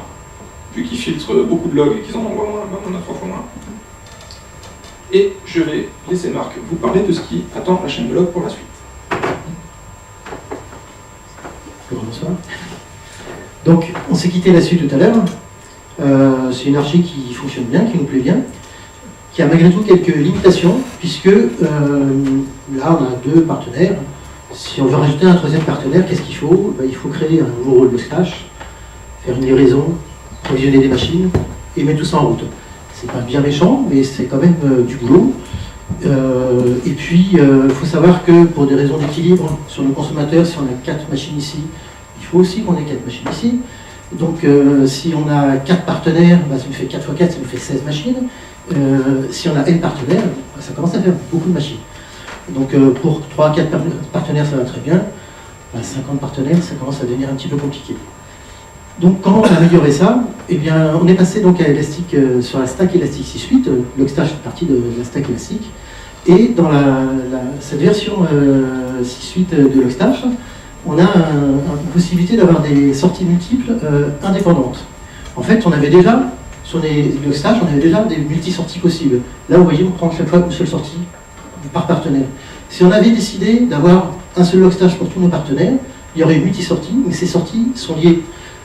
vu qu'ils filtrent beaucoup de logs et qu'ils en envoient moins, on en a 3 fois moins. Et je vais laisser Marc vous parler de ce qui attend la chaîne de log pour la suite. Bonsoir. Donc, on s'est quitté là-dessus tout à l'heure. C'est une archi qui fonctionne bien, qui nous plaît bien, qui a malgré tout quelques limitations, puisque là, on a 2 partenaires. Si on veut rajouter un 3e partenaire, qu'est-ce qu'il faut? Il faut créer un nouveau rôle de logstash, faire une livraison, provisionner des machines, et mettre tout ça en route. C'est pas bien méchant, mais c'est quand même du boulot. Et puis, il faut savoir que pour des raisons d'équilibre sur nos consommateurs, si on a 4 machines ici, il faut aussi qu'on ait 4 machines ici. Donc, si on a 4 partenaires, ça nous fait 4 x 4, ça nous fait 16 machines. Si on a N partenaires, ça commence à faire beaucoup de machines. Donc, pour 3 à 4 partenaires, ça va très bien. 50 partenaires, ça commence à devenir un petit peu compliqué. Donc, comment on a amélioré ça? Eh bien, on est passé donc à Elastic, sur la stack Elastic 6.8. Logstash fait partie de la stack Elastic. Et dans cette version 6.8 de Logstash, on a une possibilité d'avoir des sorties multiples indépendantes. En fait, on avait déjà, sur les Logstash, on avait déjà des multi-sorties possibles. Là, vous voyez, on prend chaque fois une seule sortie par partenaire. Si on avait décidé d'avoir un seul Logstash pour tous nos partenaires, il y aurait une multi-sortie, mais ces sorties sont liées.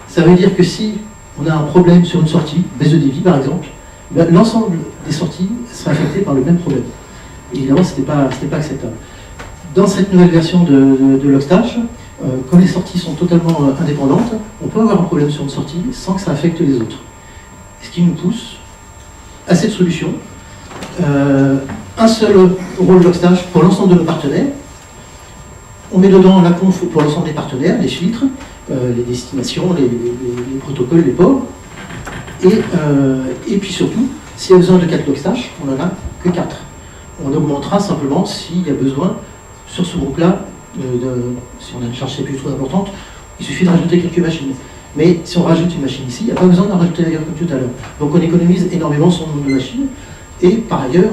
Ça veut dire que si on a un problème sur une sortie, baisse de débit par exemple, l'ensemble des sorties sera affecté par le même problème. Évidemment, ce n'était pas acceptable. Dans cette nouvelle version de Logstash, comme les sorties sont totalement indépendantes, on peut avoir un problème sur une sortie sans que ça affecte les autres. Ce qui nous pousse à cette solution. Un seul rôle Logstash pour l'ensemble de nos partenaires. On met dedans la conf pour l'ensemble des partenaires, les filtres, les destinations, les protocoles, les ports. Et puis surtout, s'il y a besoin de 4 Logstash, on n'en a que 4. On augmentera simplement s'il y a besoin sur ce groupe-là, si on a une charge CPU trop importante, il suffit de rajouter quelques machines. Mais si on rajoute une machine ici, il n'y a pas besoin d'en rajouter ailleurs comme tout à l'heure. Donc on économise énormément son nombre de machines. Et par ailleurs,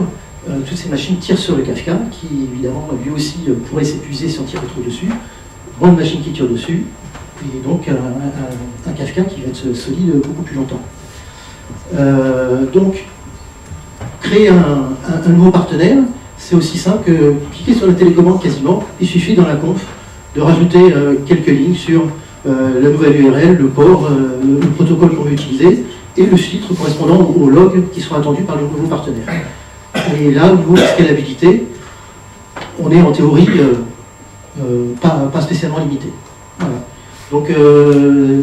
toutes ces machines tirent sur le Kafka, qui évidemment lui aussi pourrait s'épuiser si on tire trop dessus. Moins de machines qui tirent dessus, et donc un Kafka qui va être solide beaucoup plus longtemps. Donc, créer un nouveau partenaire, c'est aussi simple que cliquer sur la télécommande quasiment. Il suffit dans la conf de rajouter quelques lignes sur la nouvelle URL, le port, le protocole qu'on veut utiliser, et le filtre correspondant aux logs qui sont attendus par le nouveau partenaire. Et là, au niveau de scalabilité, on est en théorie pas spécialement limité. Voilà. Donc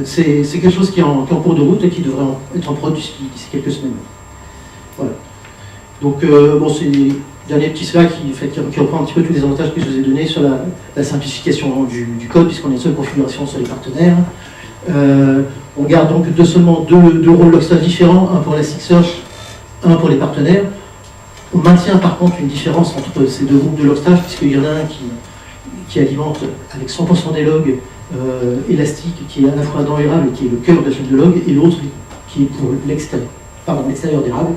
c'est quelque chose qui est en cours de route et qui devrait être en prod d'ici quelques semaines. Voilà. Donc bon, c'est le dernier petit slide qui reprend un petit peu tous les avantages que je vous ai donnés sur la simplification du code, puisqu'on a une seule configuration sur les partenaires. On garde donc seulement deux rôles Logstash différents, un pour Elasticsearch, un pour les partenaires. On maintient par contre une différence entre ces deux groupes de Logstash, puisqu'il y en a un qui alimente avec 100% des logs Elastic, qui est à la fois dans Érable et qui est le cœur de la chaîne de log, et l'autre qui est pour l'extérieur d'Érable.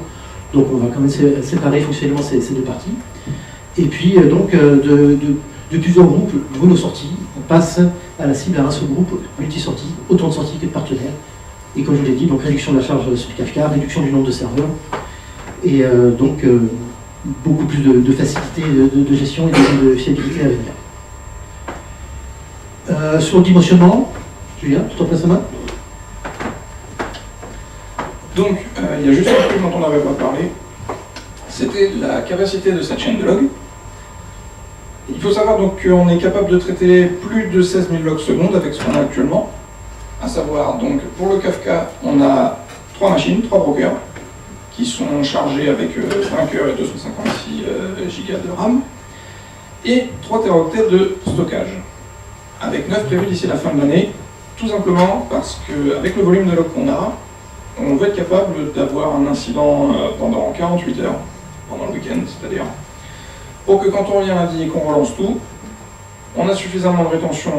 Donc on va quand même séparer fonctionnellement ces deux parties. Et puis donc de plusieurs groupes mono-sorties, on passe à la cible à un seul groupe multi-sorties, autant de sorties que de partenaires. Et comme je vous l'ai dit, donc réduction de la charge sur Kafka, réduction du nombre de serveurs, et donc beaucoup plus de facilité de gestion et de fiabilité à venir. Sur le dimensionnement, Julien, tu t'en passes la main? Donc, il y a juste un truc dont on n'avait pas parlé, c'était la capacité de cette chaîne de log. Il faut savoir donc qu'on est capable de traiter plus de 16 000 logs secondes avec ce qu'on a actuellement. À savoir, donc, pour le Kafka, on a 3 machines, 3 brokers, qui sont chargés avec 5 cœurs et 256 Go de RAM, et 3 teraoctets de stockage, avec 9 prévus d'ici la fin de l'année, tout simplement parce qu'avec le volume de logs qu'on a, on va être capable d'avoir un incident pendant 48 heures, pendant le week-end, c'est-à-dire, pour que quand on revient lundi et qu'on relance tout, on a suffisamment de rétention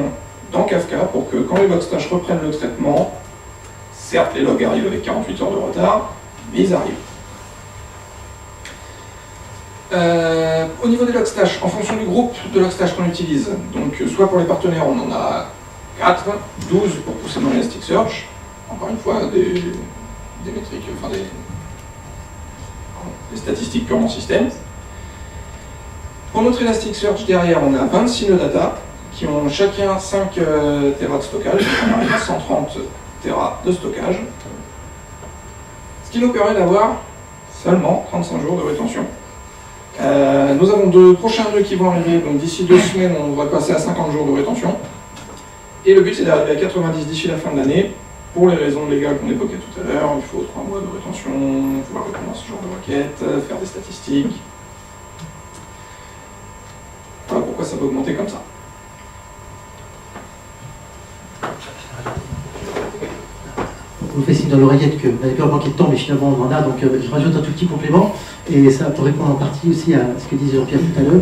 dans Kafka pour que quand les Logstash reprennent le traitement, certes les logs arrivent avec 48 heures de retard, mais ils arrivent. Au niveau des Logstash, en fonction du groupe de Logstash qu'on utilise, donc soit pour les partenaires on en a 4, 12 pour pousser dans Elasticsearch, encore une fois des métriques, enfin des statistiques purement système. Pour notre Elasticsearch derrière on a 26 nœuds data qui ont chacun 5 Tera de stockage, donc on arrive à 130 Tera de stockage, ce qui nous permet d'avoir seulement 35 jours de rétention. Nous avons 2 prochains nœuds qui vont arriver, donc d'ici 2 semaines on devrait passer à 50 jours de rétention. Et le but c'est d'arriver à 90 d'ici la fin de l'année. Pour les raisons légales qu'on évoquait tout à l'heure, il faut 3 mois de rétention, pouvoir répondre à ce genre de requêtes, faire des statistiques. Voilà pourquoi ça va augmenter comme ça. On vous fait signe dans l'oreillette que vous n'avez pas manqué de temps, mais finalement on en a, donc je rajoute un tout petit complément, et ça peut répondre en partie aussi à ce que disait Jean-Pierre tout à l'heure.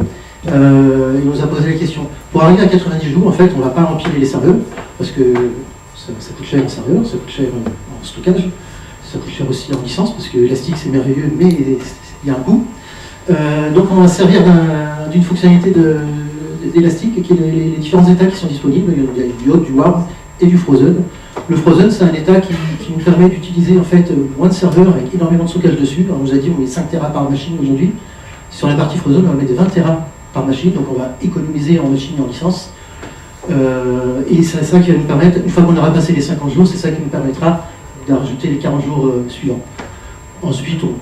Il nous a posé la question. Pour arriver à 90 jours, en fait, on ne va pas empiler les serveurs, parce que ça coûte cher en serveur, ça coûte cher en stockage, ça coûte cher aussi en licence, parce que Elastic c'est merveilleux, mais il y a un coût. Donc on va se servir d'une fonctionnalité d'Elastic, qui est les différents états qui sont disponibles. Il y a du hot, du warm et du frozen. Le frozen, c'est un état qui nous permet d'utiliser en fait moins de serveurs avec énormément de stockage dessus. Alors, on nous a dit on met 5 Tera par machine aujourd'hui. Sur la partie frozen, on va mettre 20 Tera par machine, donc on va économiser en machine et en licence. Et c'est ça qui va nous permettre, une fois qu'on aura passé les 50 jours, c'est ça qui nous permettra de rajouter les 40 jours suivants. Ensuite, on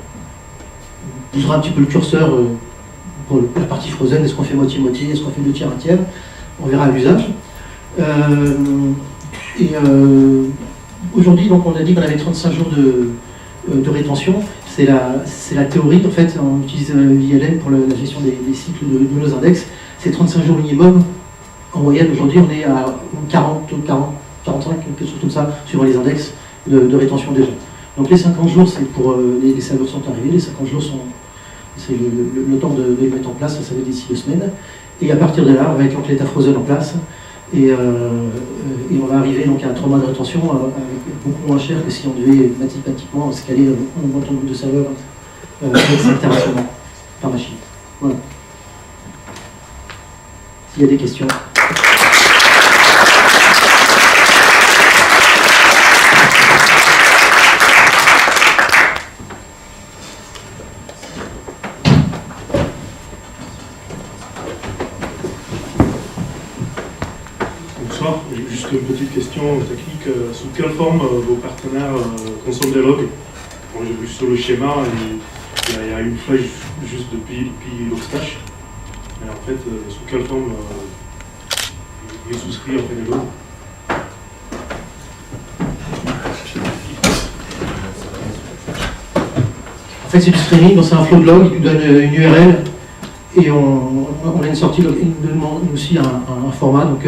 bougera un petit peu le curseur pour la partie frozen. Est-ce qu'on fait moitié-moitié, est-ce qu'on fait 2 tiers, 1 tiers? On verra à l'usage. Aujourd'hui, donc, on a dit qu'on avait 35 jours de rétention. C'est la théorie, en fait, on utilise l'ILM pour la gestion des cycles de nos index. C'est 35 jours minimum. En moyenne, aujourd'hui, on est à 40, 45, quelque chose comme ça, suivant les index de rétention déjà. Donc les 50 jours, c'est pour les serveurs sont arrivés, les 50 jours c'est le temps de les mettre en place, ça va être d'ici 2 semaines. Et à partir de là, on va mettre l'état frozen en place. Et on va arriver donc à 3 mois de rétention avec beaucoup moins cher que si on devait mathématiquement scaler en augmentant le nombre de serveurs avec 5 Tera par machine. Voilà. S'il y a des questions. Bonsoir, juste une petite question technique. Sous quelle forme vos partenaires consomment des logs? Bon, j'ai vu sur le schéma, il y a une flèche juste depuis Logstash. Mais en fait, sous quelle forme ils souscrivent en fait les logs? En fait, c'est du streaming, donc c'est un flow de log, il nous donne une URL et on a une sortie, il nous demande aussi un format, donc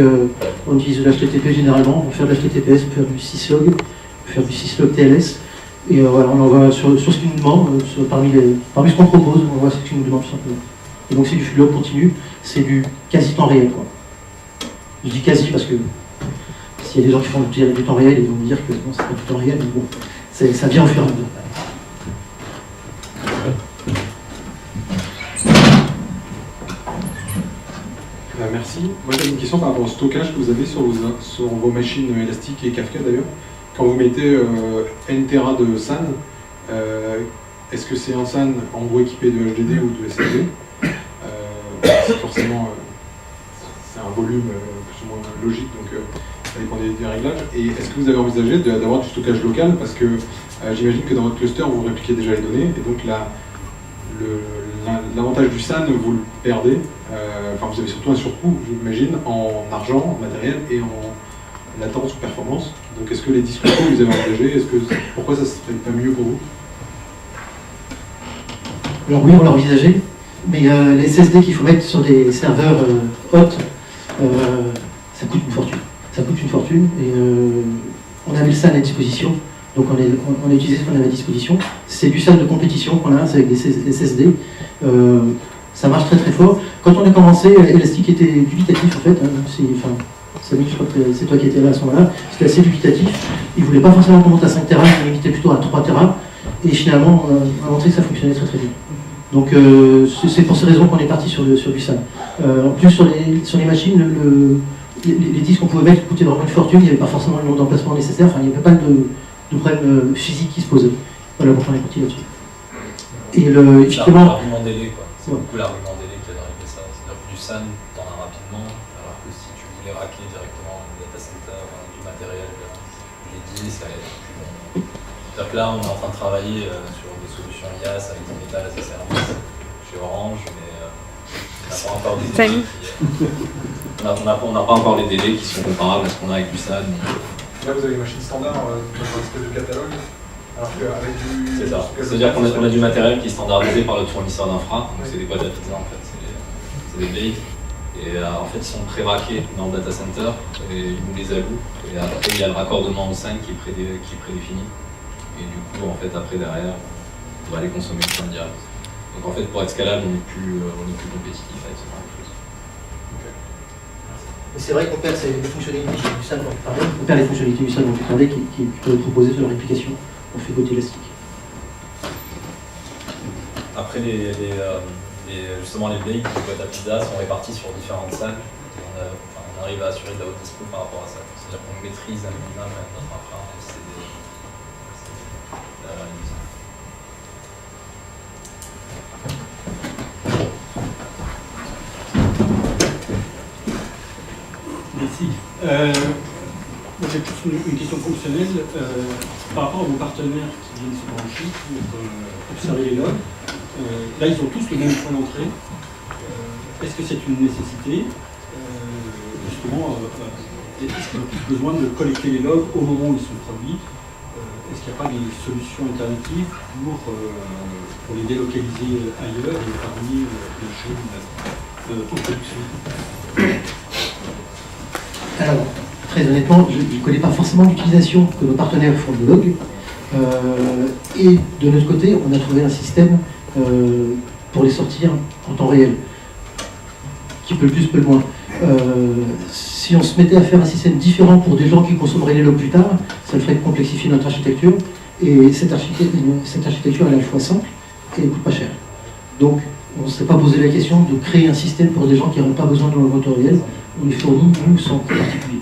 on utilise de l'HTTP généralement, on peut faire de l'HTTPS, on peut faire du syslog, on peut faire du syslog TLS, et voilà, on envoie sur ce qu'il nous demande, parmi ce qu'on propose, on voit ce qu'il nous demande tout simplement. Et donc c'est du flux log continu, c'est du quasi temps réel, quoi. Je dis quasi parce que s'il y a des gens qui font du temps réel, ils vont me dire que non, c'est pas du temps réel, mais bon, ça vient au fur et à mesure. Merci. Moi j'avais une question par rapport au stockage que vous avez sur vos machines élastiques et Kafka d'ailleurs. Quand vous mettez N Tera de SAN, est-ce que c'est un SAN en gros équipé de HDD ou de SSD? Forcément, c'est un volume plus ou moins logique, donc ça dépend des réglages. Et est-ce que vous avez envisagé d'avoir du stockage local? Parce que j'imagine que dans votre cluster, vous répliquez déjà les données, et donc l'avantage du SAN, vous le perdez. Enfin, vous avez surtout un surcoût, j'imagine, en argent, en matériel et en latence ou performance. Donc, est-ce que les discussions que vous avez engagées, pourquoi ça serait pas mieux pour vous? Alors oui, on l'a envisagé, mais les SSD qu'il faut mettre sur des serveurs hot, ça coûte une fortune. Ça coûte une fortune, et on avait le SAN à disposition, donc on a utilisé ce qu'on avait à disposition. C'est du SAN de compétition qu'on a, c'est avec des SSD. Ça marche très très fort. Quand on a commencé, Elastic était dubitatif en fait. Samy, je crois que c'est toi qui étais là à ce moment-là. C'était assez dubitatif. Ils ne voulaient pas forcément qu'on monte à 5 Tera, ils limitaient plutôt à 3 Tera. Et finalement, on a montré que ça fonctionnait très très bien. Donc c'est pour ces raisons qu'on est parti sur du SAN. En plus, sur les machines, les disques qu'on pouvait mettre coûtaient vraiment une fortune. Il n'y avait pas forcément le nombre d'emplacements nécessaire. Enfin, il n'y avait pas de problème physique qui se posait. Voilà pourquoi on est parti là-dessus. Et effectivement. L'argument délai, quoi. C'est beaucoup l'argument délai qui a drivé ça. C'est-à-dire que du SAN, t'en as rapidement, alors que si tu voulais raquer directement un data center, du matériel, les disques, ça allait être plus long. C'est-à-dire que là, on est en train de travailler sur des solutions IaaS avec des métal as a service chez Orange, mais on n'a pas encore des délais on n'a pas encore les délais qui sont comparables à ce qu'on a avec du SAN. Là, vous avez une machine standard dans un espèce de catalogue. C'est ça. C'est-à-dire qu'on a du matériel qui est standardisé par le fournisseur d'infra, donc c'est des boîtes à pizza en fait, c'est des bakes. Et en fait ils sont pré-raqués dans le data center et ils nous les allouent. Et après il y a le raccordement au 5 qui est prédéfini. Et du coup en fait après derrière on va les consommer en direct. Donc en fait pour être scalable on est plus compétitif avec ce genre de choses. Et c'est vrai qu'on perd les fonctionnalités du SAN dont tu parlais, on perd les fonctionnalités du SAN dont tu parlais qui peuvent être proposées sur leur application. On fait côté élastique. Après, justement, les bakes, les boîtes à pizza sont réparties sur différentes salles. On arrive à assurer de la haute dispo par rapport à ça. C'est-à-dire qu'on maîtrise un minimum notre infra, même si c'est la réalisation. Merci. Moi j'ai plus une question fonctionnelle par rapport à vos partenaires qui viennent se brancher pour observer les logs. Là ils ont tous le même point d'entrée. Est-ce que c'est une nécessité? Justement, est-ce qu'ils ont tous besoin de collecter les logs au moment où ils sont produits? Est-ce qu'il n'y a pas des solutions alternatives pour les délocaliser ailleurs et épargner la chaîne de production? Alors, très honnêtement, je ne connais pas forcément l'utilisation que nos partenaires font de log. Et de notre côté, on a trouvé un système pour les sortir en temps réel. Qui peut le plus, peut le moins. Si on se mettait à faire un système différent pour des gens qui consommeraient les logs plus tard, ça le ferait complexifier notre architecture. Et cette architecture, elle est à la fois simple et elle coûte pas cher. Donc, on ne s'est pas posé la question de créer un système pour des gens qui n'auraient pas besoin de log en temps réel. On les fournit, nous, sans coût particulier.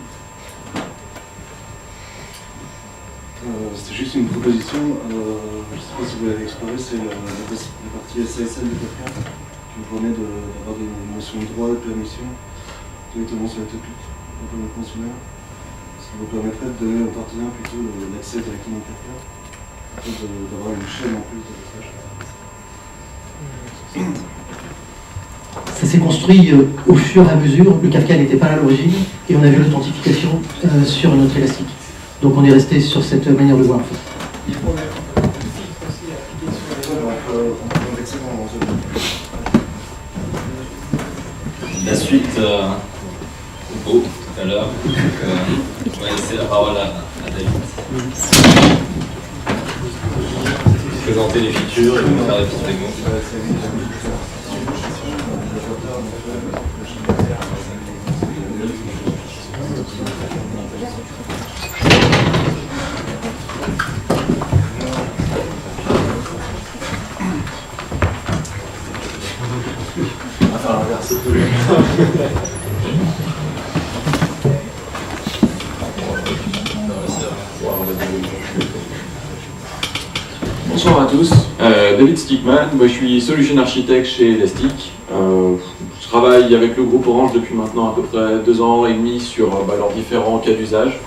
C'était juste une proposition, je ne sais pas si vous l'avez exploré, c'est la partie SASL de Kafka qui vous permet d'avoir des notions de droit, de permission directement sur la topic. un peu consumer, ce qui vous permettrait de donner au partenaire plutôt l'accès directement au Kafka, plutôt d'avoir une chaîne en plus de messages. Ça s'est construit au fur et à mesure. Le Kafka n'était pas là à l'origine et on a vu l'authentification sur notre élastique. Donc on est resté sur cette manière de voir en fait. La suite Hugo tout à l'heure. On va laisser la parole à David. Présenter les features et vous faire des petites démos. Bonsoir à tous, David Stickman, moi je suis Solution Architect chez Elastic. Je travaille avec le groupe Orange depuis maintenant à peu près 2 ans et demi sur leurs différents cas d'usage.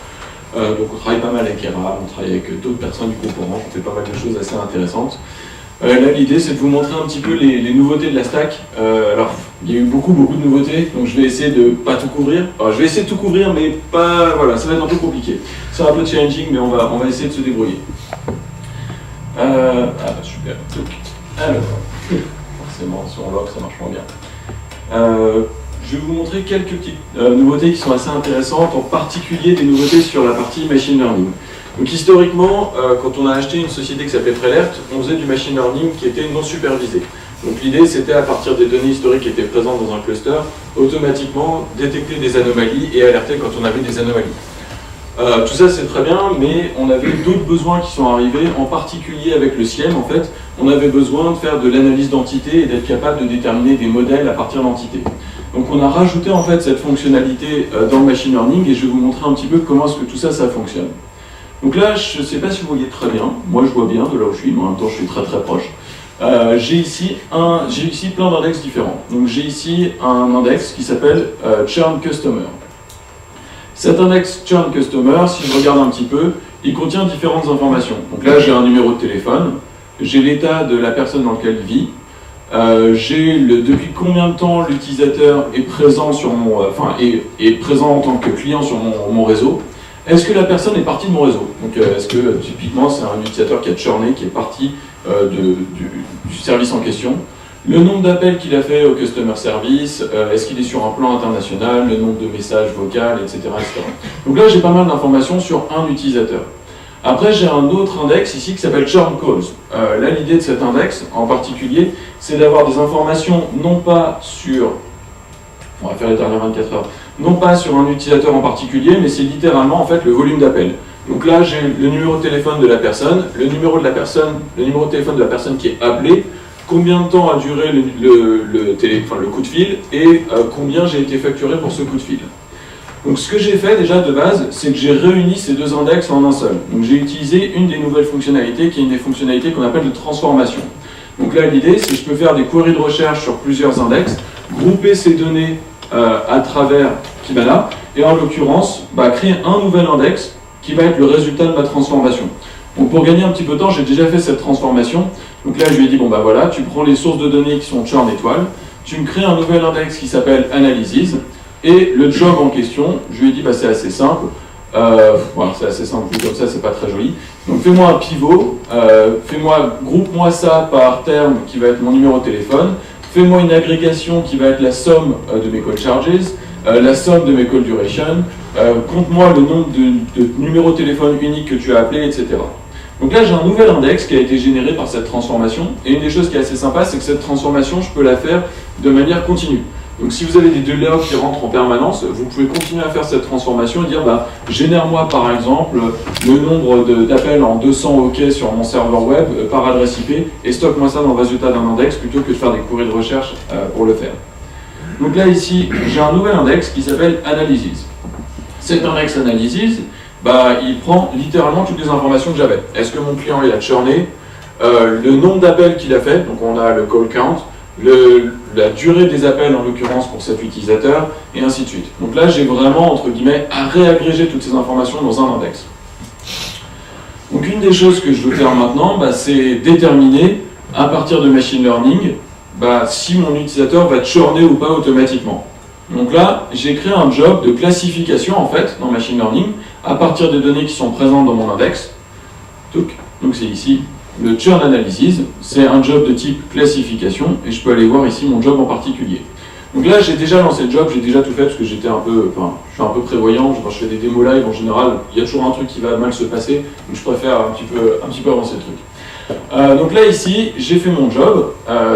Donc on travaille pas mal avec ERA, on travaille avec d'autres personnes du groupe Orange, on fait pas mal de choses assez intéressantes. Là l'idée c'est de vous montrer un petit peu les nouveautés de la stack. Alors il y a eu beaucoup de nouveautés, donc je vais essayer de pas tout couvrir. Enfin, je vais essayer de tout couvrir mais pas, voilà, ça va être un peu compliqué. C'est un peu challenging mais on va essayer de se débrouiller. Super. Alors, forcément, sur log, ça marche moins bien. Je vais vous montrer quelques petites nouveautés qui sont assez intéressantes, en particulier des nouveautés sur la partie machine learning. Donc historiquement, quand on a acheté une société qui s'appelait Prelert, on faisait du machine learning qui était non supervisé. Donc l'idée, c'était à partir des données historiques qui étaient présentes dans un cluster, automatiquement détecter des anomalies et alerter quand on avait des anomalies. Tout ça c'est très bien, mais on avait d'autres besoins qui sont arrivés, en particulier avec le SIEM en fait. On avait besoin de faire de l'analyse d'entités et d'être capable de déterminer des modèles à partir d'entités. Donc on a rajouté en fait cette fonctionnalité dans le machine learning et je vais vous montrer un petit peu comment est-ce que tout ça fonctionne. Donc là, je ne sais pas si vous voyez très bien, moi je vois bien de là où je suis, mais en même temps je suis très proche. J'ai ici plein d'index différents. Donc j'ai ici un index qui s'appelle Churn Customer. Cet index Churn Customer, si je regarde un petit peu, il contient différentes informations. Donc là, j'ai un numéro de téléphone, j'ai l'état de la personne dans laquelle il vit, j'ai depuis combien de temps l'utilisateur est présent sur mon, est présent en tant que client sur mon réseau. Est-ce que la personne est partie de mon réseau? Donc est-ce que typiquement c'est un utilisateur qui a churné, qui est parti du service en question? Le nombre d'appels qu'il a fait au customer service, est-ce qu'il est sur un plan international, le nombre de messages vocaux, etc., etc. Donc là, j'ai pas mal d'informations sur un utilisateur. Après, j'ai un autre index ici qui s'appelle Churn Calls. Là, l'idée de cet index, en particulier, c'est d'avoir des informations non pas sur, on va faire les dernières 24 heures, non pas sur un utilisateur en particulier, mais c'est littéralement en fait le volume d'appels. Donc là, j'ai le numéro de téléphone de la personne, le numéro de téléphone de la personne qui est appelée, combien de temps a duré le coup de fil et combien j'ai été facturé pour ce coup de fil. Donc ce que j'ai fait déjà de base, c'est que j'ai réuni ces deux index en un seul. Donc j'ai utilisé une des nouvelles fonctionnalités qui est une des fonctionnalités qu'on appelle de transformation. Donc là l'idée c'est que je peux faire des queries de recherche sur plusieurs index, grouper ces données à travers Kibana et en l'occurrence créer un nouvel index qui va être le résultat de ma transformation. Donc pour gagner un petit peu de temps, j'ai déjà fait cette transformation. Donc là, je lui ai dit, bon bah voilà, tu prends les sources de données qui sont churn étoile, tu me crées un nouvel index qui s'appelle analysis, et le job en question, je lui ai dit, bah c'est assez simple, c'est assez simple, comme ça, c'est pas très joli. Donc fais-moi un pivot, groupe-moi ça par terme qui va être mon numéro de téléphone, fais-moi une agrégation qui va être la somme de mes call charges, la somme de mes call duration, compte-moi le nombre de numéros de téléphone uniques que tu as appelés, etc. Donc là, j'ai un nouvel index qui a été généré par cette transformation. Et une des choses qui est assez sympa, c'est que cette transformation, je peux la faire de manière continue. Donc si vous avez des logs qui rentrent en permanence, vous pouvez continuer à faire cette transformation et dire, génère-moi par exemple le nombre d'appels en 200 OK sur mon serveur web par adresse IP et stocke-moi ça dans le résultat d'un index plutôt que de faire des queries de recherche pour le faire. Donc là, ici, j'ai un nouvel index qui s'appelle Analysis. Cet index Analysis, il prend littéralement toutes les informations que j'avais. Est-ce que mon client il a churné, le nombre d'appels qu'il a fait, donc on a le call count, la durée des appels en l'occurrence pour cet utilisateur, et ainsi de suite. Donc là, j'ai vraiment, entre guillemets, à réagréger toutes ces informations dans un index. Donc une des choses que je veux faire maintenant, c'est déterminer, à partir de machine learning, si mon utilisateur va churner ou pas automatiquement. Donc là, j'ai créé un job de classification, en fait, dans machine learning, à partir des données qui sont présentes dans mon index. Donc c'est ici, le churn analysis, c'est un job de type classification, et je peux aller voir ici mon job en particulier. Donc là, j'ai déjà lancé le job, j'ai déjà tout fait, parce que je suis un peu prévoyant, quand je fais des démos live, en général, il y a toujours un truc qui va mal se passer, donc je préfère un petit peu avancer le truc. Donc là, ici, j'ai fait mon job,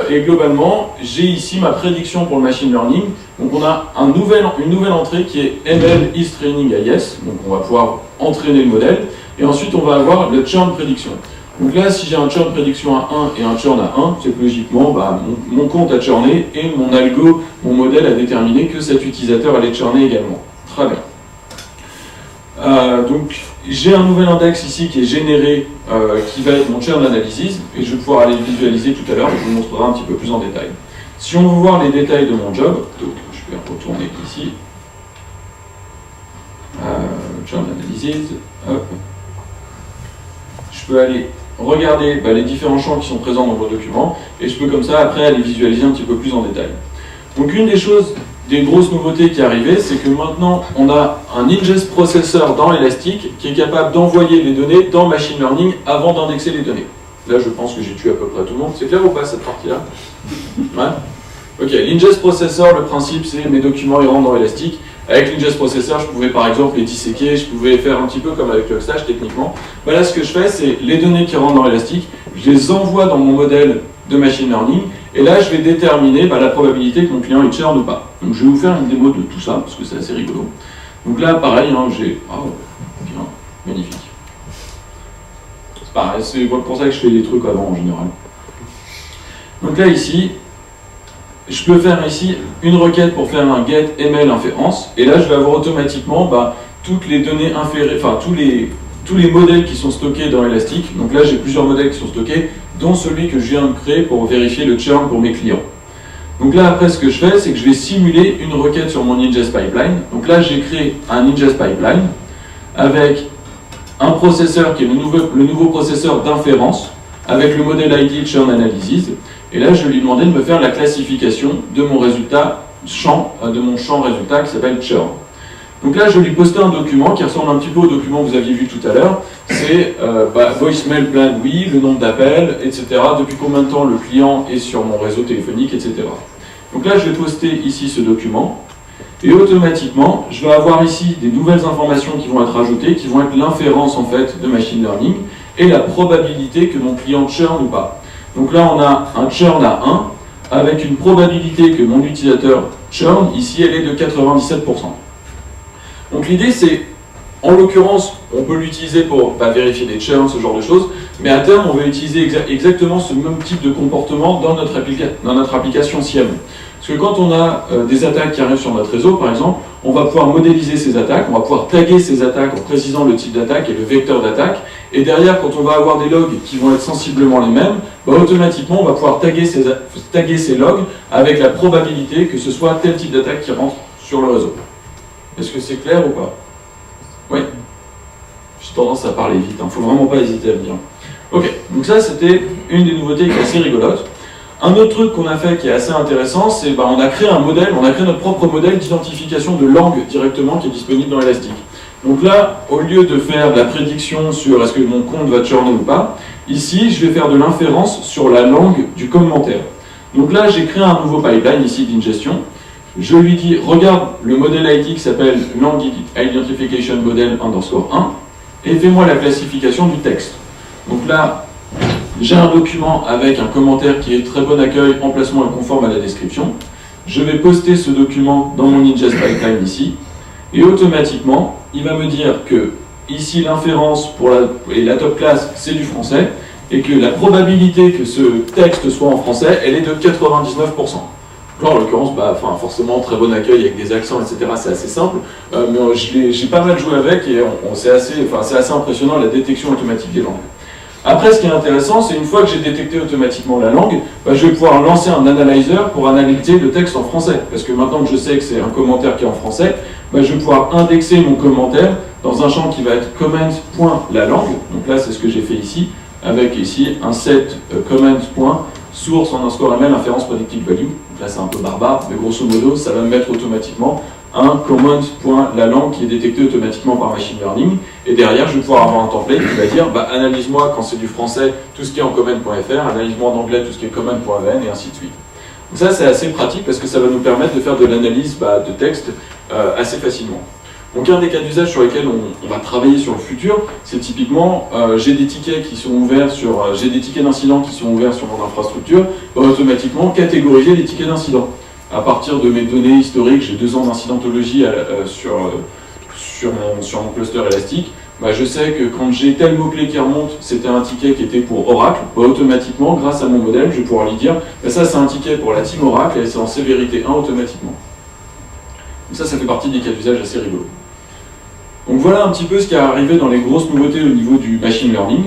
et globalement, j'ai ici ma prédiction pour le machine learning. Donc on a une nouvelle entrée qui est ML is training IS, donc on va pouvoir entraîner le modèle, et ensuite on va avoir le churn prédiction. Donc là, si j'ai un churn prédiction à 1 et un churn à 1, c'est que logiquement, mon compte a churné et mon algo, mon modèle a déterminé que cet utilisateur allait churner également. Très bien. Donc j'ai un nouvel index ici qui est généré, qui va être mon churn analysis, et je vais pouvoir aller le visualiser tout à l'heure, je vous montrerai un petit peu plus en détail. Si on veut voir les détails de mon job, donc je vais retourner ici, churn analysis, hop. Je peux aller regarder les différents champs qui sont présents dans vos documents, et je peux comme ça après aller visualiser un petit peu plus en détail. Donc une des grosses nouveautés qui est arrivée, c'est que maintenant on a un ingest processor dans Elastic qui est capable d'envoyer les données dans machine learning avant d'indexer les données. Là je pense que j'ai tué à peu près tout le monde, c'est clair ou pas cette partie-là? Ouais. Ok, l'ingest processor, le principe c'est mes documents ils rentrent dans Elastic. Avec l'ingest processor, je pouvais par exemple les disséquer, je pouvais faire un petit peu comme avec Logstash techniquement. Là, ce que je fais, c'est les données qui rentrent dans Elastic, je les envoie dans mon modèle de machine learning, et là, je vais déterminer la probabilité que mon client il churn ou pas. Donc, je vais vous faire une démo de tout ça, parce que c'est assez rigolo. Donc là, pareil, j'ai... Oh, bien, magnifique. C'est pareil, c'est pour ça que je fais des trucs avant en général. Donc là, ici, je peux faire ici une requête pour faire un get ML inférence, et là je vais avoir automatiquement toutes les données inférées, tous les modèles qui sont stockés dans Elastic. Donc là j'ai plusieurs modèles qui sont stockés, dont celui que je viens de créer pour vérifier le churn pour mes clients. Donc là après ce que je fais, c'est que je vais simuler une requête sur mon ingest pipeline. Donc là j'ai créé un ingest pipeline avec un processeur qui est le nouveau processeur d'inférence, avec le modèle ID churn analysis. Et là, je vais lui demander de me faire la classification de mon résultat de mon champ résultat qui s'appelle churn. Donc là, je vais lui poster un document qui ressemble un petit peu au document que vous aviez vu tout à l'heure. C'est voicemail plan, oui, le nombre d'appels, etc. Depuis combien de temps le client est sur mon réseau téléphonique, etc. Donc là, je vais poster ici ce document. Et automatiquement, je vais avoir ici des nouvelles informations qui vont être ajoutées, qui vont être l'inférence en fait de machine learning et la probabilité que mon client churn ou pas. Donc là, on a un churn à 1 avec une probabilité que mon utilisateur churn, ici, elle est de 97%. Donc l'idée, c'est, en l'occurrence, on peut l'utiliser pour vérifier des churns, ce genre de choses, mais à terme, on va utiliser exactement ce même type de comportement dans notre application SIEM. Parce que quand on a des attaques qui arrivent sur notre réseau, par exemple, on va pouvoir modéliser ces attaques, on va pouvoir taguer ces attaques en précisant le type d'attaque et le vecteur d'attaque. Et derrière, quand on va avoir des logs qui vont être sensiblement les mêmes, automatiquement, on va pouvoir taguer ces logs avec la probabilité que ce soit tel type d'attaque qui rentre sur le réseau. Est-ce que c'est clair ou pas? Oui. J'ai tendance à parler vite, il ne faut vraiment pas hésiter à me dire. Ok, donc ça c'était une des nouveautés qui est assez rigolote. Un autre truc qu'on a fait qui est assez intéressant, c'est on a créé un modèle, on a créé notre propre modèle d'identification de langue directement qui est disponible dans Elastic. Donc là, au lieu de faire de la prédiction sur est-ce que mon compte va churner ou pas, ici je vais faire de l'inférence sur la langue du commentaire. Donc là, j'ai créé un nouveau pipeline ici d'ingestion. Je lui dis, regarde le modèle ID qui s'appelle Lang Identification Model _ 1 et fais-moi la classification du texte. Donc là, j'ai un document avec un commentaire qui est très bon accueil, emplacement et conforme à la description. Je vais poster ce document dans mon ingest pipeline ici, et automatiquement, il va me dire que ici l'inférence et la top class c'est du français, et que la probabilité que ce texte soit en français, elle est de 99%. Là, en l'occurrence, forcément, très bon accueil avec des accents, etc. C'est assez simple, mais j'ai pas mal joué avec et c'est assez impressionnant la détection automatique des langues. Après, ce qui est intéressant, c'est une fois que j'ai détecté automatiquement la langue, je vais pouvoir lancer un analyzer pour analyser le texte en français. Parce que maintenant que je sais que c'est un commentaire qui est en français, je vais pouvoir indexer mon commentaire dans un champ qui va être comment.lalangue. Donc là, c'est ce que j'ai fait ici, avec ici un set comment.source _ml inférence predicted value. Donc là, c'est un peu barbare, mais grosso modo, ça va me mettre automatiquement un comment.lalangue qui est détecté automatiquement par machine learning. Et derrière, je vais pouvoir avoir un template qui va dire analyse-moi quand c'est du français tout ce qui est en comment.fr, analyse-moi en anglais tout ce qui est comment.en et ainsi de suite. Donc ça, c'est assez pratique parce que ça va nous permettre de faire de l'analyse de texte assez facilement. Donc un des cas d'usage sur lesquels on va travailler sur le futur, c'est typiquement j'ai des tickets qui sont ouverts j'ai des tickets d'incidents qui sont ouverts sur mon infrastructure, automatiquement catégoriser les tickets d'incidents. À partir de mes données historiques, j'ai 2 ans d'incidentologie sur mon cluster élastique. Je sais que quand j'ai tel mot-clé qui remonte, c'était un ticket qui était pour Oracle. Automatiquement, grâce à mon modèle, je vais pouvoir lui dire ça c'est un ticket pour la team Oracle et c'est en sévérité 1 automatiquement. Donc ça fait partie des cas d'usage assez rigolos. Donc voilà un petit peu ce qui est arrivé dans les grosses nouveautés au niveau du machine learning.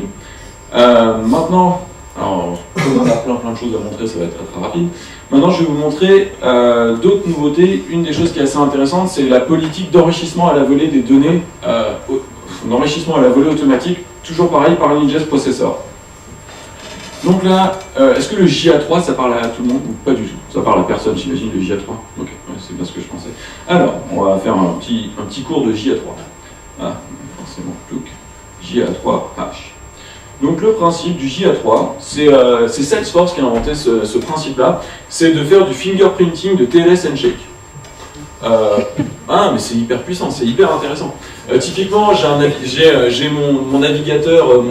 Maintenant, alors, comme on a plein de choses à montrer, ça va être très rapide. Maintenant, je vais vous montrer d'autres nouveautés. Une des choses qui est assez intéressante, c'est la politique d'enrichissement à la volée des données, d'enrichissement à la volée automatique, toujours pareil par l'ingest processor. Donc là, est-ce que le JA3, ça parle à tout le monde ou pas du tout? Ça parle à personne, j'imagine, le JA3. Ok, ouais, c'est bien ce que je pensais. Alors, on va faire un petit cours de JA3. Ah, forcément, JA3H. Donc le principe du JA3, c'est Salesforce qui a inventé ce principe-là, c'est de faire du fingerprinting de TLS handshake. Mais c'est hyper puissant, c'est hyper intéressant. Typiquement, j'ai mon navigateur,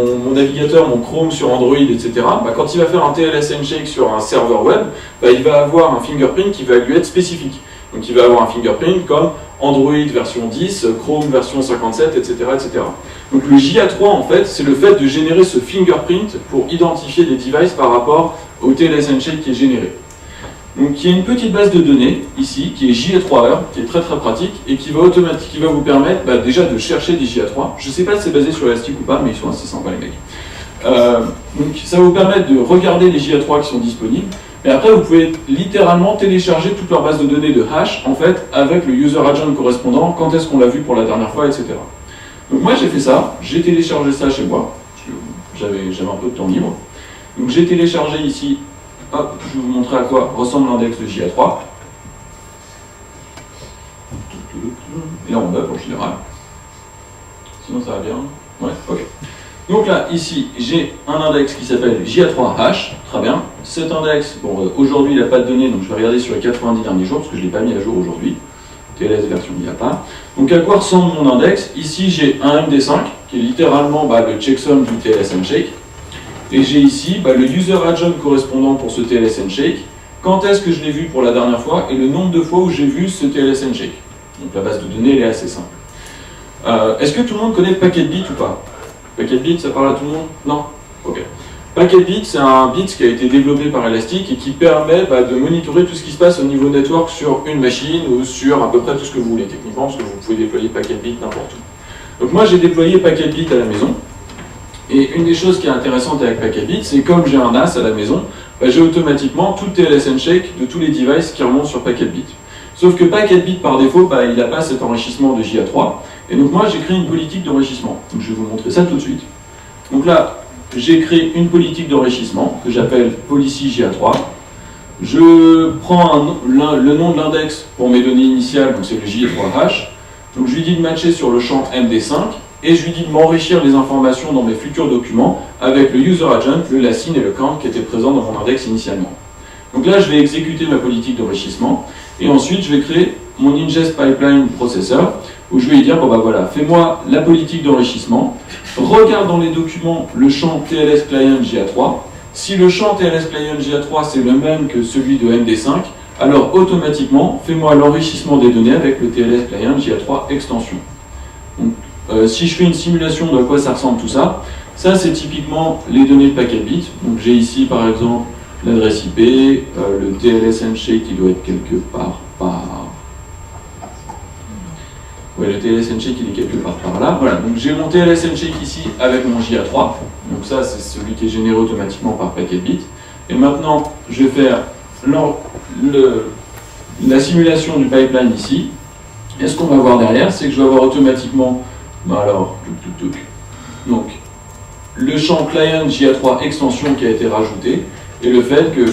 mon Chrome sur Android, etc. Quand il va faire un TLS handshake sur un serveur web, il va avoir un fingerprint qui va lui être spécifique. Donc il va avoir un fingerprint comme Android version 10, Chrome version 57, etc. etc. Donc le JA3, en fait, c'est le fait de générer ce fingerprint pour identifier des devices par rapport au TLS handshake qui est généré. Donc il y a une petite base de données ici qui est JA3R, qui est très très pratique et qui va vous permettre déjà de chercher des JA3. Je ne sais pas si c'est basé sur Elastic ou pas, mais ils sont assez sympas les mecs. Donc ça va vous permettre de regarder les JA3 qui sont disponibles. Et après, vous pouvez littéralement télécharger toute leur base de données de hash, en fait, avec le user agent correspondant, quand est-ce qu'on l'a vu pour la dernière fois, etc. Donc moi, j'ai fait ça, j'ai téléchargé ça chez moi, parce que j'avais un peu de temps libre. Donc j'ai téléchargé ici, hop, je vais vous montrer à quoi ressemble l'index de JA3. Et là, on bug en général. Sinon, ça va bien. Ouais, ok. Donc là, ici, j'ai un index qui s'appelle JA3H, très bien. Cet index, aujourd'hui il n'a pas de données, donc je vais regarder sur les 90 derniers jours, parce que je ne l'ai pas mis à jour aujourd'hui. TLS version, il n'y a pas. Donc à quoi ressemble mon index? Ici, j'ai un MD5, qui est littéralement le checksum du TLS handshake. Et j'ai ici le user agent correspondant pour ce TLS handshake, quand est-ce que je l'ai vu pour la dernière fois, et le nombre de fois où j'ai vu ce TLS handshake. Donc la base de données, elle est assez simple. Est-ce que tout le monde connaît Packetbit ou pas? Packetbit, ça parle à tout le monde? Non? Ok. Packetbit, c'est un bit qui a été développé par Elastic et qui permet de monitorer tout ce qui se passe au niveau network sur une machine ou sur à peu près tout ce que vous voulez techniquement, parce que vous pouvez déployer Packetbit n'importe où. Donc moi, j'ai déployé Packetbit à la maison. Et une des choses qui est intéressante avec Packetbit, c'est comme j'ai un NAS à la maison, j'ai automatiquement tout le TLS handshake de tous les devices qui remontent sur Packetbit. Sauf que Packetbit, par défaut, il n'a pas cet enrichissement de JA3. Et donc moi, j'ai créé une politique d'enrichissement. Donc je vais vous montrer ça tout de suite. Donc là, j'ai créé une politique d'enrichissement que j'appelle Policy JA3. Je prends le nom de l'index pour mes données initiales, donc c'est le JA3H. Donc je lui dis de matcher sur le champ MD5 et je lui dis de m'enrichir les informations dans mes futurs documents avec le user agent, le lacin et le count qui étaient présents dans mon index initialement. Donc là, je vais exécuter ma politique d'enrichissement et ensuite je vais créer mon ingest pipeline processor où je vais lui dire, fais-moi la politique d'enrichissement, regarde dans les documents le champ TLS client JA3. Si le champ TLS client JA3 c'est le même que celui de MD5, alors automatiquement, fais-moi l'enrichissement des données avec le TLS client JA3 extension. Donc, si je fais une simulation de à quoi ça ressemble tout ça, ça c'est typiquement les données de Packetbit. Donc j'ai ici par exemple l'adresse IP, le TLS handshake qui doit être quelque part par... Ouais, le TLS handshake il est quelque part par là. Voilà, donc j'ai mon TLS handshake ici avec mon JA3. Donc ça, c'est celui qui est généré automatiquement par paquet de bits. Et maintenant, je vais faire la simulation du pipeline ici. Et ce qu'on va voir derrière, c'est que je vais avoir automatiquement, donc le champ client JA3 extension qui a été rajouté, et le fait que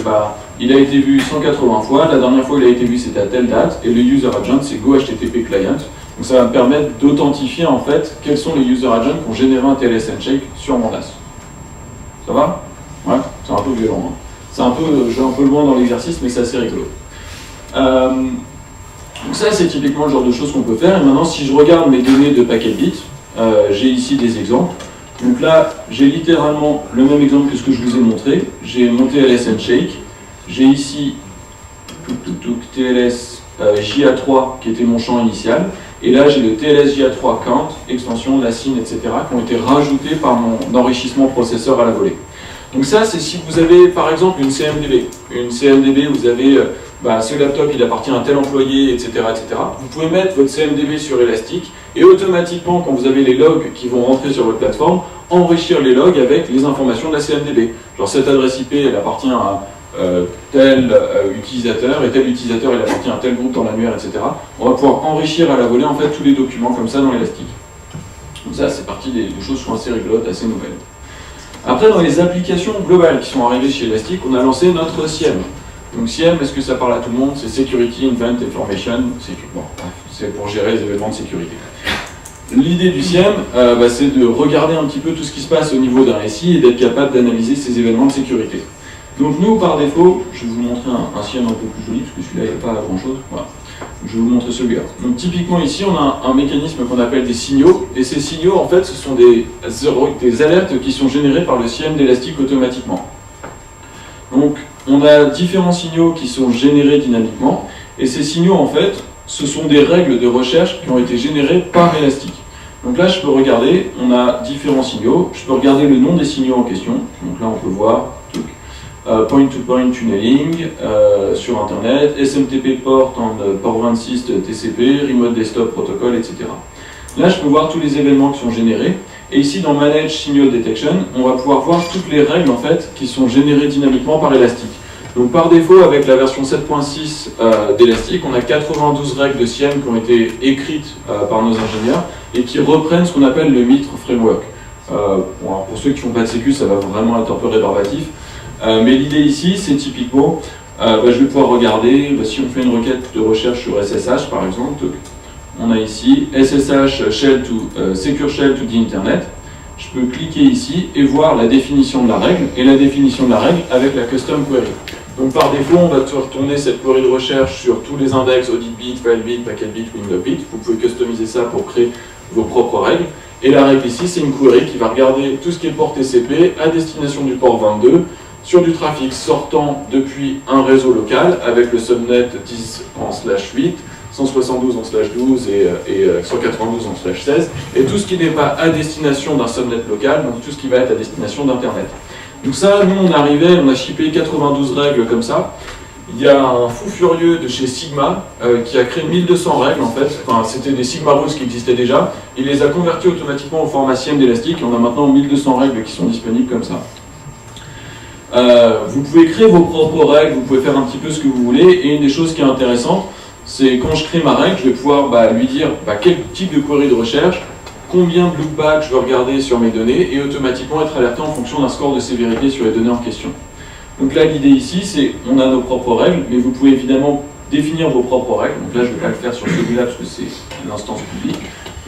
il a été vu 180 fois, la dernière fois il a été vu c'était à telle date, et le user agent c'est go HTTP client. Donc ça va me permettre d'authentifier en fait quels sont les user agents qui ont généré un TLS handshake sur mon NAS. Ça va? Ouais, c'est un peu violent. Hein. Je vais un peu loin dans l'exercice, mais c'est assez rigolo. Donc ça, c'est typiquement le genre de choses qu'on peut faire. Et maintenant, si je regarde mes données de paquet bits, j'ai ici des exemples. Donc là, j'ai littéralement le même exemple que ce que je vous ai montré. J'ai mon TLS handshake. J'ai ici TLS JA3 qui était mon champ initial. Et là, j'ai le TLS JA3 count, extension, lacine, etc. qui ont été rajoutés par mon enrichissement processeur à la volée. Donc ça, c'est si vous avez par exemple une CMDB. Une CMDB, vous avez ce laptop, il appartient à tel employé, etc., etc. Vous pouvez mettre votre CMDB sur Elastic et automatiquement, quand vous avez les logs qui vont rentrer sur votre plateforme, enrichir les logs avec les informations de la CMDB. Genre cette adresse IP, elle appartient à tel utilisateur, et tel utilisateur, il appartient à tel groupe dans l'annuaire, etc. On va pouvoir enrichir à la volée en fait tous les documents comme ça dans Elastic. Donc ça, c'est partie des choses qui sont assez rigolotes, assez nouvelles. Après, dans les applications globales qui sont arrivées chez Elastic, on a lancé notre SIEM. Donc SIEM, est-ce que ça parle à tout le monde? C'est Security Event Information, c'est pour gérer les événements de sécurité. L'idée du SIEM, c'est de regarder un petit peu tout ce qui se passe au niveau d'un SI et d'être capable d'analyser ces événements de sécurité. Donc nous, par défaut, je vais vous montrer un SIEM un peu plus joli, parce que celui-là, il n'y a pas grand-chose. Voilà. Je vais vous montrer celui-là. Donc typiquement ici, on a un mécanisme qu'on appelle des signaux, et ces signaux, en fait, ce sont des alertes qui sont générées par le SIEM d'Elastic automatiquement. Donc, on a différents signaux qui sont générés dynamiquement, et ces signaux, en fait, ce sont des règles de recherche qui ont été générées par Elastic. Donc là, je peux regarder, on a différents signaux, je peux regarder le nom des signaux en question, donc là, on peut voir point-to-point tunneling sur Internet, SMTP port and port 26 TCP, Remote Desktop Protocol, etc. Là, je peux voir tous les événements qui sont générés. Et ici, dans Manage Signal Detection, on va pouvoir voir toutes les règles en fait, qui sont générées dynamiquement par Elastic. Donc par défaut, avec la version 7.6 d'Elastic, on a 92 règles de SIEM qui ont été écrites par nos ingénieurs et qui reprennent ce qu'on appelle le MITRE Framework. Alors pour ceux qui ne font pas de sécu, ça va vraiment être un peu rébarbatif. Mais l'idée ici, c'est typiquement, je vais pouvoir regarder, si on fait une requête de recherche sur SSH par exemple, on a ici SSH shell to secure shell to the internet. Je peux cliquer ici et voir la définition de la règle et la définition de la règle avec la custom query. Donc par défaut, on va retourner cette query de recherche sur tous les index audit bit, file bit, packet bit, window bit. Vous pouvez customiser ça pour créer vos propres règles. Et la règle ici, c'est une query qui va regarder tout ce qui est port TCP à destination du port 22 sur du trafic sortant depuis un réseau local avec le subnet 10/8, 172/12 et 192/16, et tout ce qui n'est pas à destination d'un subnet local, donc tout ce qui va être à destination d'Internet. Donc ça, nous on a shippé 92 règles comme ça. Il y a un fou furieux de chez Sigma qui a créé 1200 règles en fait, enfin c'était des Sigma Rules qui existaient déjà, il les a convertis automatiquement au format SIEM d'Elastic et on a maintenant 1200 règles qui sont disponibles comme ça. Vous pouvez créer vos propres règles, vous pouvez faire un petit peu ce que vous voulez, et une des choses qui est intéressante, c'est quand je crée ma règle, je vais pouvoir lui dire quel type de query de recherche, combien de loopback je veux regarder sur mes données, et automatiquement être alerté en fonction d'un score de sévérité sur les données en question. Donc là, l'idée ici, c'est on a nos propres règles, mais vous pouvez évidemment définir vos propres règles. Donc là, je ne vais pas le faire sur celui-là parce que c'est une instance publique.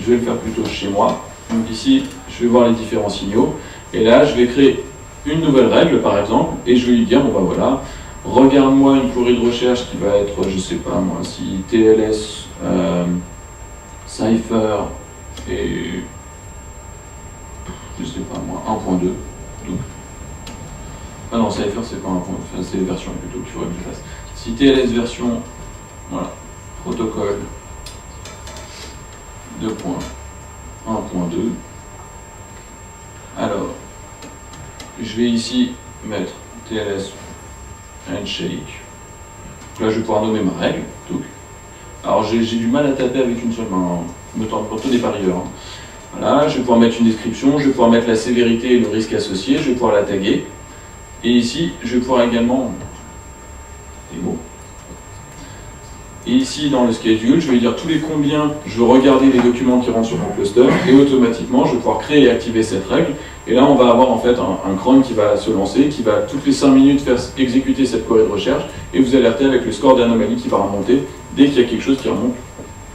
Je vais le faire plutôt chez moi. Donc ici, je vais voir les différents signaux. Et là, je vais créer une nouvelle règle, par exemple, et je vais lui dire, voilà, regarde-moi une query de recherche qui va être, je sais pas moi, si TLS, Cypher et, je sais pas moi, 1.2. Donc, ah non, Cypher c'est pas 1.2, enfin, c'est les versions plutôt qu'il faudrait que je fasse. Si TLS version, voilà, protocole 2.1.2, alors, je vais ici mettre TLS handshake. Là, je vais pouvoir nommer ma règle. Donc, alors, j'ai du mal à taper avec une seule main. Me tente plutôt des parieurs. Voilà, je vais pouvoir mettre une description, je vais pouvoir mettre la sévérité et le risque associé, je vais pouvoir la taguer. Et ici, je vais pouvoir également... des mots. Et ici, dans le schedule, je vais dire tous les combien je veux regarder les documents qui rentrent sur mon cluster, et automatiquement, je vais pouvoir créer et activer cette règle. Et là, on va avoir en fait un cron qui va se lancer, qui va toutes les 5 minutes faire exécuter cette query de recherche, et vous alerter avec le score d'anomalie qui va remonter dès qu'il y a quelque chose qui remonte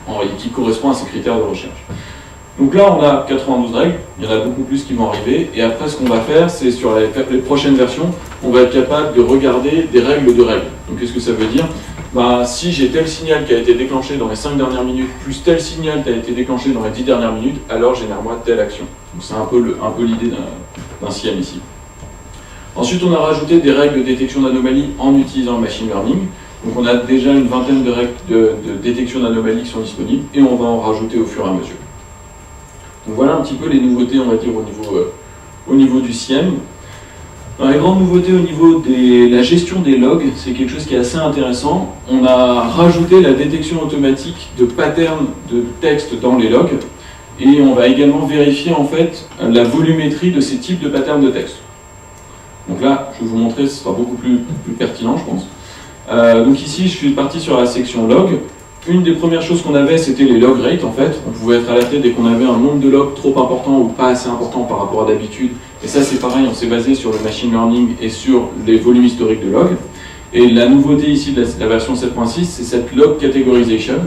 et qui correspond à ces critères de recherche. Donc là, on a 92 règles, il y en a beaucoup plus qui vont arriver, et après ce qu'on va faire, c'est sur les prochaines versions, on va être capable de regarder des règles de règles. Donc qu'est-ce que ça veut dire? Si j'ai tel signal qui a été déclenché dans les 5 dernières minutes, plus tel signal qui a été déclenché dans les 10 dernières minutes, alors génère-moi telle action. Donc c'est un peu l'idée d'un CIEM ici. Ensuite, on a rajouté des règles de détection d'anomalies en utilisant le machine learning. Donc on a déjà une vingtaine de règles de détection d'anomalies qui sont disponibles, et on va en rajouter au fur et à mesure. Donc voilà un petit peu les nouveautés, on va dire, au niveau du CIEM. Dans les grandes nouveautés au niveau de la gestion des logs, c'est quelque chose qui est assez intéressant. On a rajouté la détection automatique de patterns de texte dans les logs, et on va également vérifier en fait la volumétrie de ces types de patterns de texte. Donc là, je vais vous montrer, ce sera beaucoup plus pertinent, je pense. Donc ici, je suis parti sur la section log. Une des premières choses qu'on avait, c'était les log rates en fait. On pouvait être alerté dès qu'on avait un nombre de logs trop important ou pas assez important par rapport à d'habitude. Et ça c'est pareil, on s'est basé sur le machine learning et sur les volumes historiques de logs. Et la nouveauté ici de la version 7.6, c'est cette log categorization.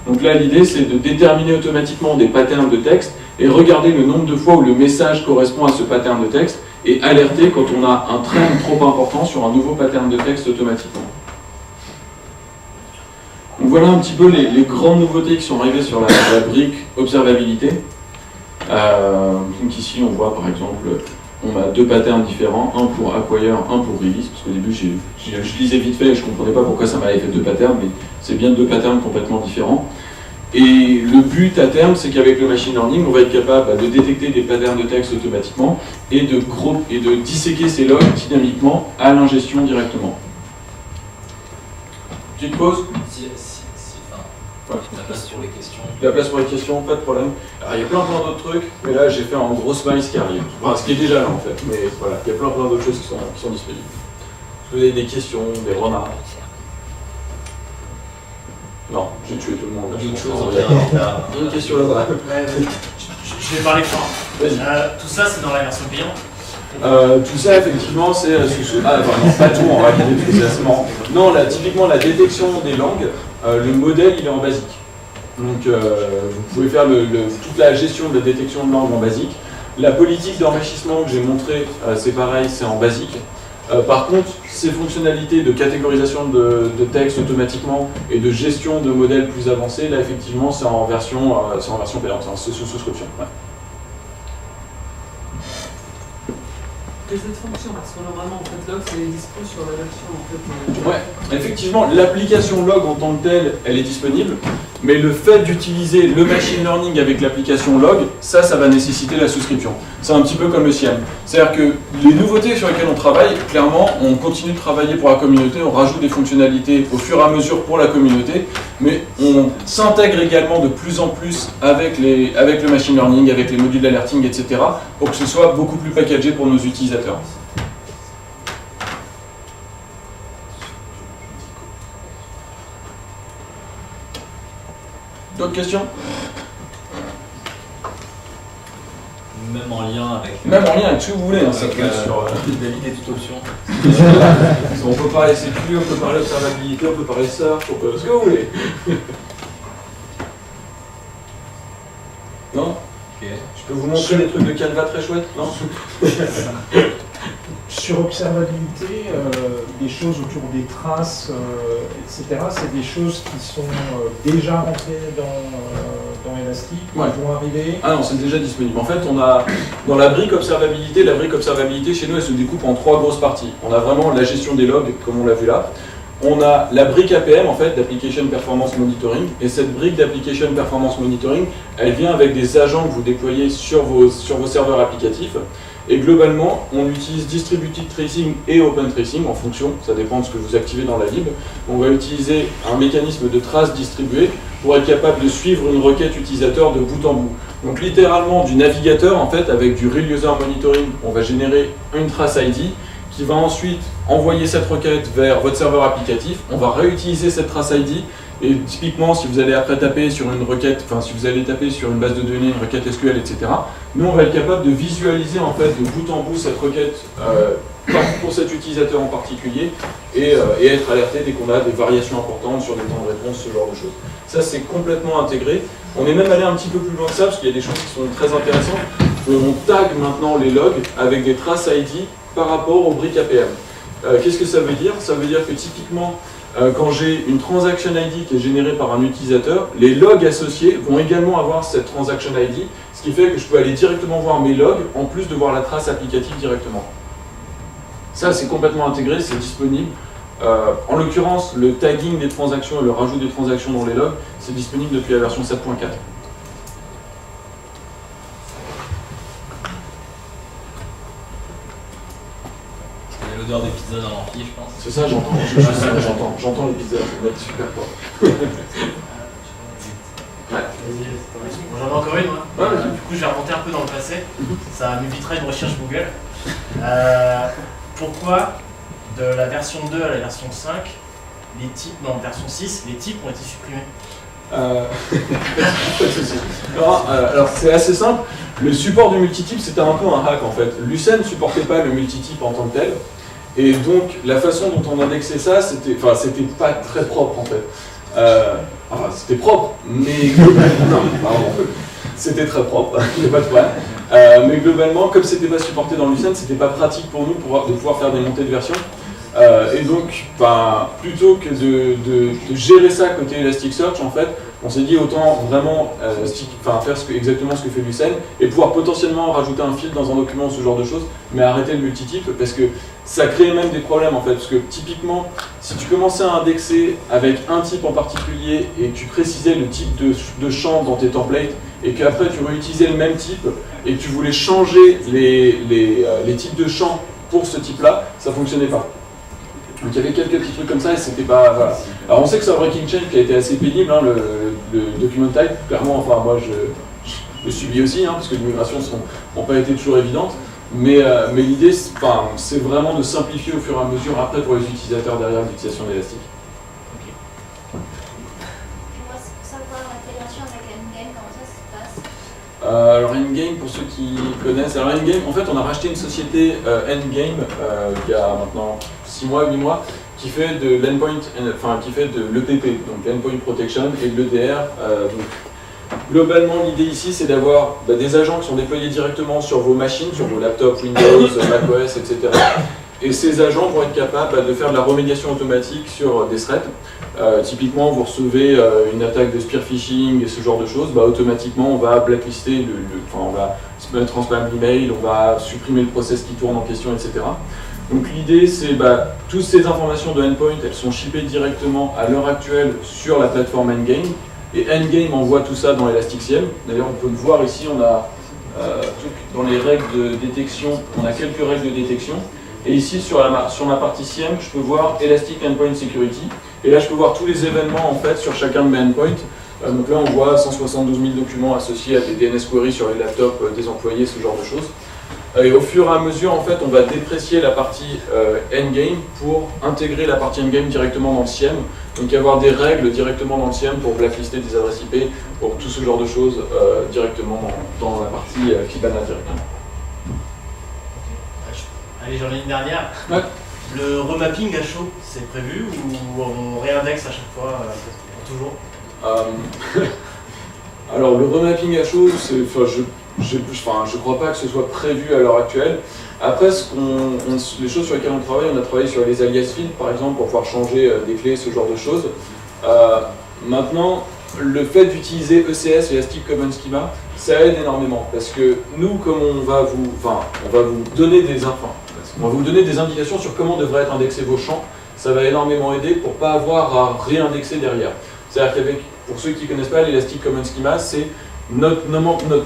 Donc là l'idée c'est de déterminer automatiquement des patterns de texte et regarder le nombre de fois où le message correspond à ce pattern de texte et alerter quand on a un trend trop important sur un nouveau pattern de texte automatiquement. Donc voilà un petit peu les grandes nouveautés qui sont arrivées sur la brique observabilité. Donc ici on voit par exemple, on a 2 patterns différents, un pour acquire, un pour release, parce qu'au début je lisais vite fait et je ne comprenais pas pourquoi ça m'avait fait 2 patterns, mais c'est bien 2 patterns complètement différents. Et le but à terme, c'est qu'avec le machine learning, on va être capable de détecter des patterns de texte automatiquement et de disséquer ces logs dynamiquement à l'ingestion directement. Petite pause. La place pour les questions. La place pour les questions, pas de problème. Alors il y a plein d'autres trucs, mais là j'ai fait en grosse maille ce qui arrive. Enfin, ce qui est déjà là en fait, mais voilà, il y a plein d'autres choses qui sont disponibles. Est-ce que vous avez des questions, des remarques? Non, j'ai tué tout le monde. D'autres choses, Une question là-bas. Je vais parler fort. Tout ça, c'est dans la version payante. Tout ça, effectivement, c'est non, pas tout en réalité, parce que c'est assez marrant. Non, typiquement, la détection des langues, le modèle, il est en basique. Donc, vous pouvez faire toute la gestion de la détection de langue en basique. La politique d'enrichissement que j'ai montrée, c'est pareil, c'est en basique. Par contre, ces fonctionnalités de catégorisation de texte automatiquement et de gestion de modèles plus avancés, là, effectivement, c'est en version payante, c'est sous souscription. Ouais. Cette fonction, parce que normalement en fait log c'est dispo sur la version en fait. Ouais, effectivement, l'application log en tant que telle, elle est disponible, mais le fait d'utiliser le machine learning avec l'application log, ça va nécessiter la souscription. C'est un petit peu comme le CIEM. C'est-à-dire que les nouveautés sur lesquelles on travaille, clairement, on continue de travailler pour la communauté, on rajoute des fonctionnalités au fur et à mesure pour la communauté, mais on s'intègre également de plus en plus avec le machine learning, avec les modules d'alerting, etc., pour que ce soit beaucoup plus packagé pour nos utilisateurs. D'autres questions? Même en lien avec... Même en lien avec ce que vous voulez, hein, ça peut être sur... Valider toute option. On peut parler sécu, on peut parler observabilité, on peut parler search, on peut... ce que vous voulez. Non? Okay. Je peux vous montrer des trucs de Canva très chouettes, non? Sur observabilité, des choses autour des traces, etc., c'est des choses qui sont déjà rentrées dans Elastic, qui vont arriver. Ah non, c'est déjà disponible. En fait, on a dans la brique observabilité chez nous, elle se découpe en 3 grosses parties. On a vraiment la gestion des logs, comme on l'a vu là. on a la brique APM, en fait, d'Application Performance Monitoring, et cette brique d'Application Performance Monitoring, elle vient avec des agents que vous déployez sur vos serveurs applicatifs, et globalement, on utilise Distributed Tracing et Open Tracing en fonction, ça dépend de ce que vous activez dans la lib. On va utiliser un mécanisme de trace distribué pour être capable de suivre une requête utilisateur de bout en bout. Donc littéralement, du navigateur, en fait, avec du Real User Monitoring, on va générer une trace ID, qui va ensuite envoyer cette requête vers votre serveur applicatif. On va réutiliser cette trace ID et typiquement si vous allez après taper sur une requête, enfin si vous allez taper sur une base de données, une requête SQL, etc. Nous on va être capable de visualiser en fait de bout en bout cette requête pour cet utilisateur en particulier et être alerté dès qu'on a des variations importantes sur des temps de réponse, ce genre de choses. Ça c'est complètement intégré. On est même allé un petit peu plus loin que ça parce qu'il y a des choses qui sont très intéressantes. On tag maintenant les logs avec des traces ID par rapport aux briques APM. Qu'est-ce que ça veut dire? Ça veut dire que typiquement, quand j'ai une transaction ID qui est générée par un utilisateur, les logs associés vont également avoir cette transaction ID, ce qui fait que je peux aller directement voir mes logs en plus de voir la trace applicative directement. Ça, c'est complètement intégré, c'est disponible. En l'occurrence, le tagging des transactions et le rajout des transactions dans les logs, c'est disponible depuis la version 7.4. L'odeur des pizzas dans l'amphi, je pense. C'est ça, j'entends les pizzas, ça va être super fort. J'en ai encore une, moi. Du coup, je vais remonter un peu dans le passé. Ça m'évitera une recherche Google. Pourquoi, de la version 2 à la version 5, les types, non, version 6, les types ont été supprimés? Alors c'est assez simple, le support du multitype c'était un peu un hack en fait. Lucene ne supportait pas le multitype en tant que tel, et donc la façon dont on indexait ça, c'était pas très propre en fait. Enfin c'était propre, mais globalement, c'était très propre, il n'y a pas de problème. Mais globalement, comme c'était pas supporté dans Lucene, c'était pas pratique pour nous de pouvoir faire des montées de version. Et donc, plutôt que de gérer ça côté Elasticsearch, en fait, on s'est dit autant vraiment faire exactement ce que fait Lucene et pouvoir potentiellement rajouter un fil dans un document, ce genre de choses, mais arrêter le multitype parce que ça crée même des problèmes en fait. Parce que typiquement, si tu commençais à indexer avec un type en particulier et que tu précisais le type de champ dans tes templates et qu'après tu réutilisais le même type et que tu voulais changer les types de champs pour ce type-là, ça ne fonctionnait pas. Donc il y avait quelques petits trucs comme ça et c'était pas... Voilà. Alors on sait que c'est un breaking change qui a été assez pénible, hein, le document type, clairement, enfin moi je le subis aussi, hein, parce que les migrations n'ont pas été toujours évidentes, mais l'idée c'est vraiment de simplifier au fur et à mesure après pour les utilisateurs derrière l'utilisation d'Elastic. Alors Endgame, pour ceux qui connaissent, alors Endgame, en fait on a racheté une société Endgame il y a maintenant 6 mois, 8 mois, qui fait de l'endpoint, qui fait de l'EPP, donc l'endpoint protection et de l'EDR. Globalement l'idée ici c'est d'avoir des agents qui sont déployés directement sur vos machines, sur vos laptops, Windows, macOS, etc. Et ces agents vont être capables de faire de la remédiation automatique sur des threads. Typiquement, vous recevez une attaque de spear phishing et ce genre de choses, automatiquement on va blacklister, on va mettre en spam l'email, on va supprimer le process qui tourne en question, etc. Donc l'idée c'est toutes ces informations de endpoint, elles sont shippées directement à l'heure actuelle sur la plateforme Endgame. Et Endgame envoie tout ça dans Elastic-SIEM. D'ailleurs on peut le voir ici, on a dans les règles de détection, on a quelques règles de détection. Et ici, sur ma partie SIEM, je peux voir Elastic Endpoint Security. Et là, je peux voir tous les événements en fait sur chacun de mes endpoints. Donc là, on voit 172 000 documents associés à des DNS queries sur les laptops des employés, ce genre de choses. Et au fur et à mesure, en fait, on va déprécier la partie Endgame pour intégrer la partie Endgame directement dans le SIEM. Donc avoir des règles directement dans le SIEM pour blacklister des adresses IP, pour tout ce genre de choses directement dans la partie Kibana directement. Allez, j'en ai une dernière. Ouais. Le remapping à chaud, c'est prévu ou on réindexe à chaque fois, pour toujours? Alors, le remapping à chaud, je crois pas que ce soit prévu à l'heure actuelle. Après, les choses sur lesquelles on a travaillé sur les alias fields, par exemple, pour pouvoir changer des clés, ce genre de choses. Maintenant, le fait d'utiliser ECS, Elastic Common Schema, ça aide énormément parce que nous, comme on va vous donner des indications sur comment devraient être indexés vos champs, ça va énormément aider pour pas avoir à réindexer derrière. C'est-à-dire qu'avec, pour ceux qui ne connaissent pas l'Elastic Common Schema, c'est notre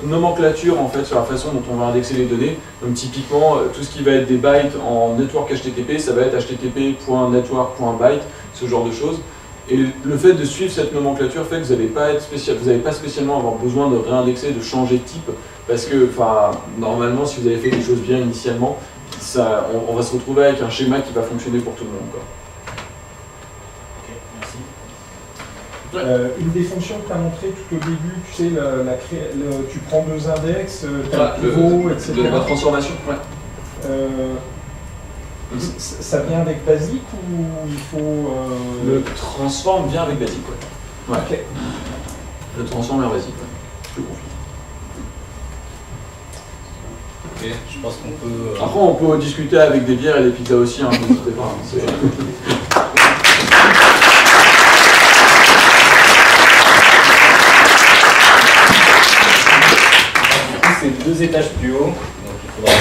nomenclature en fait sur la façon dont on va indexer les données. Donc typiquement, tout ce qui va être des bytes en network HTTP, ça va être http.network.byte, ce genre de choses. Et le fait de suivre cette nomenclature fait que vous n'allez pas spécialement avoir besoin de réindexer, de changer de type, parce que normalement, si vous avez fait les choses bien initialement, on va se retrouver avec un schéma qui va fonctionner pour tout le monde, quoi. Une des fonctions que tu as montré tout au début, tu sais, tu prends 2 index, tu as le pivot, etc. La transformation, ouais. Ça vient avec Basic ou il faut... Le transform vient avec Basic, ouais. Ok. Le transform vers Basic, ouais. Je confie. Ok, je pense qu'on peut... Après, on peut discuter avec des bières et des pizzas aussi, hein, n'hésitez pas. C'est 2 étages plus haut, donc il faudra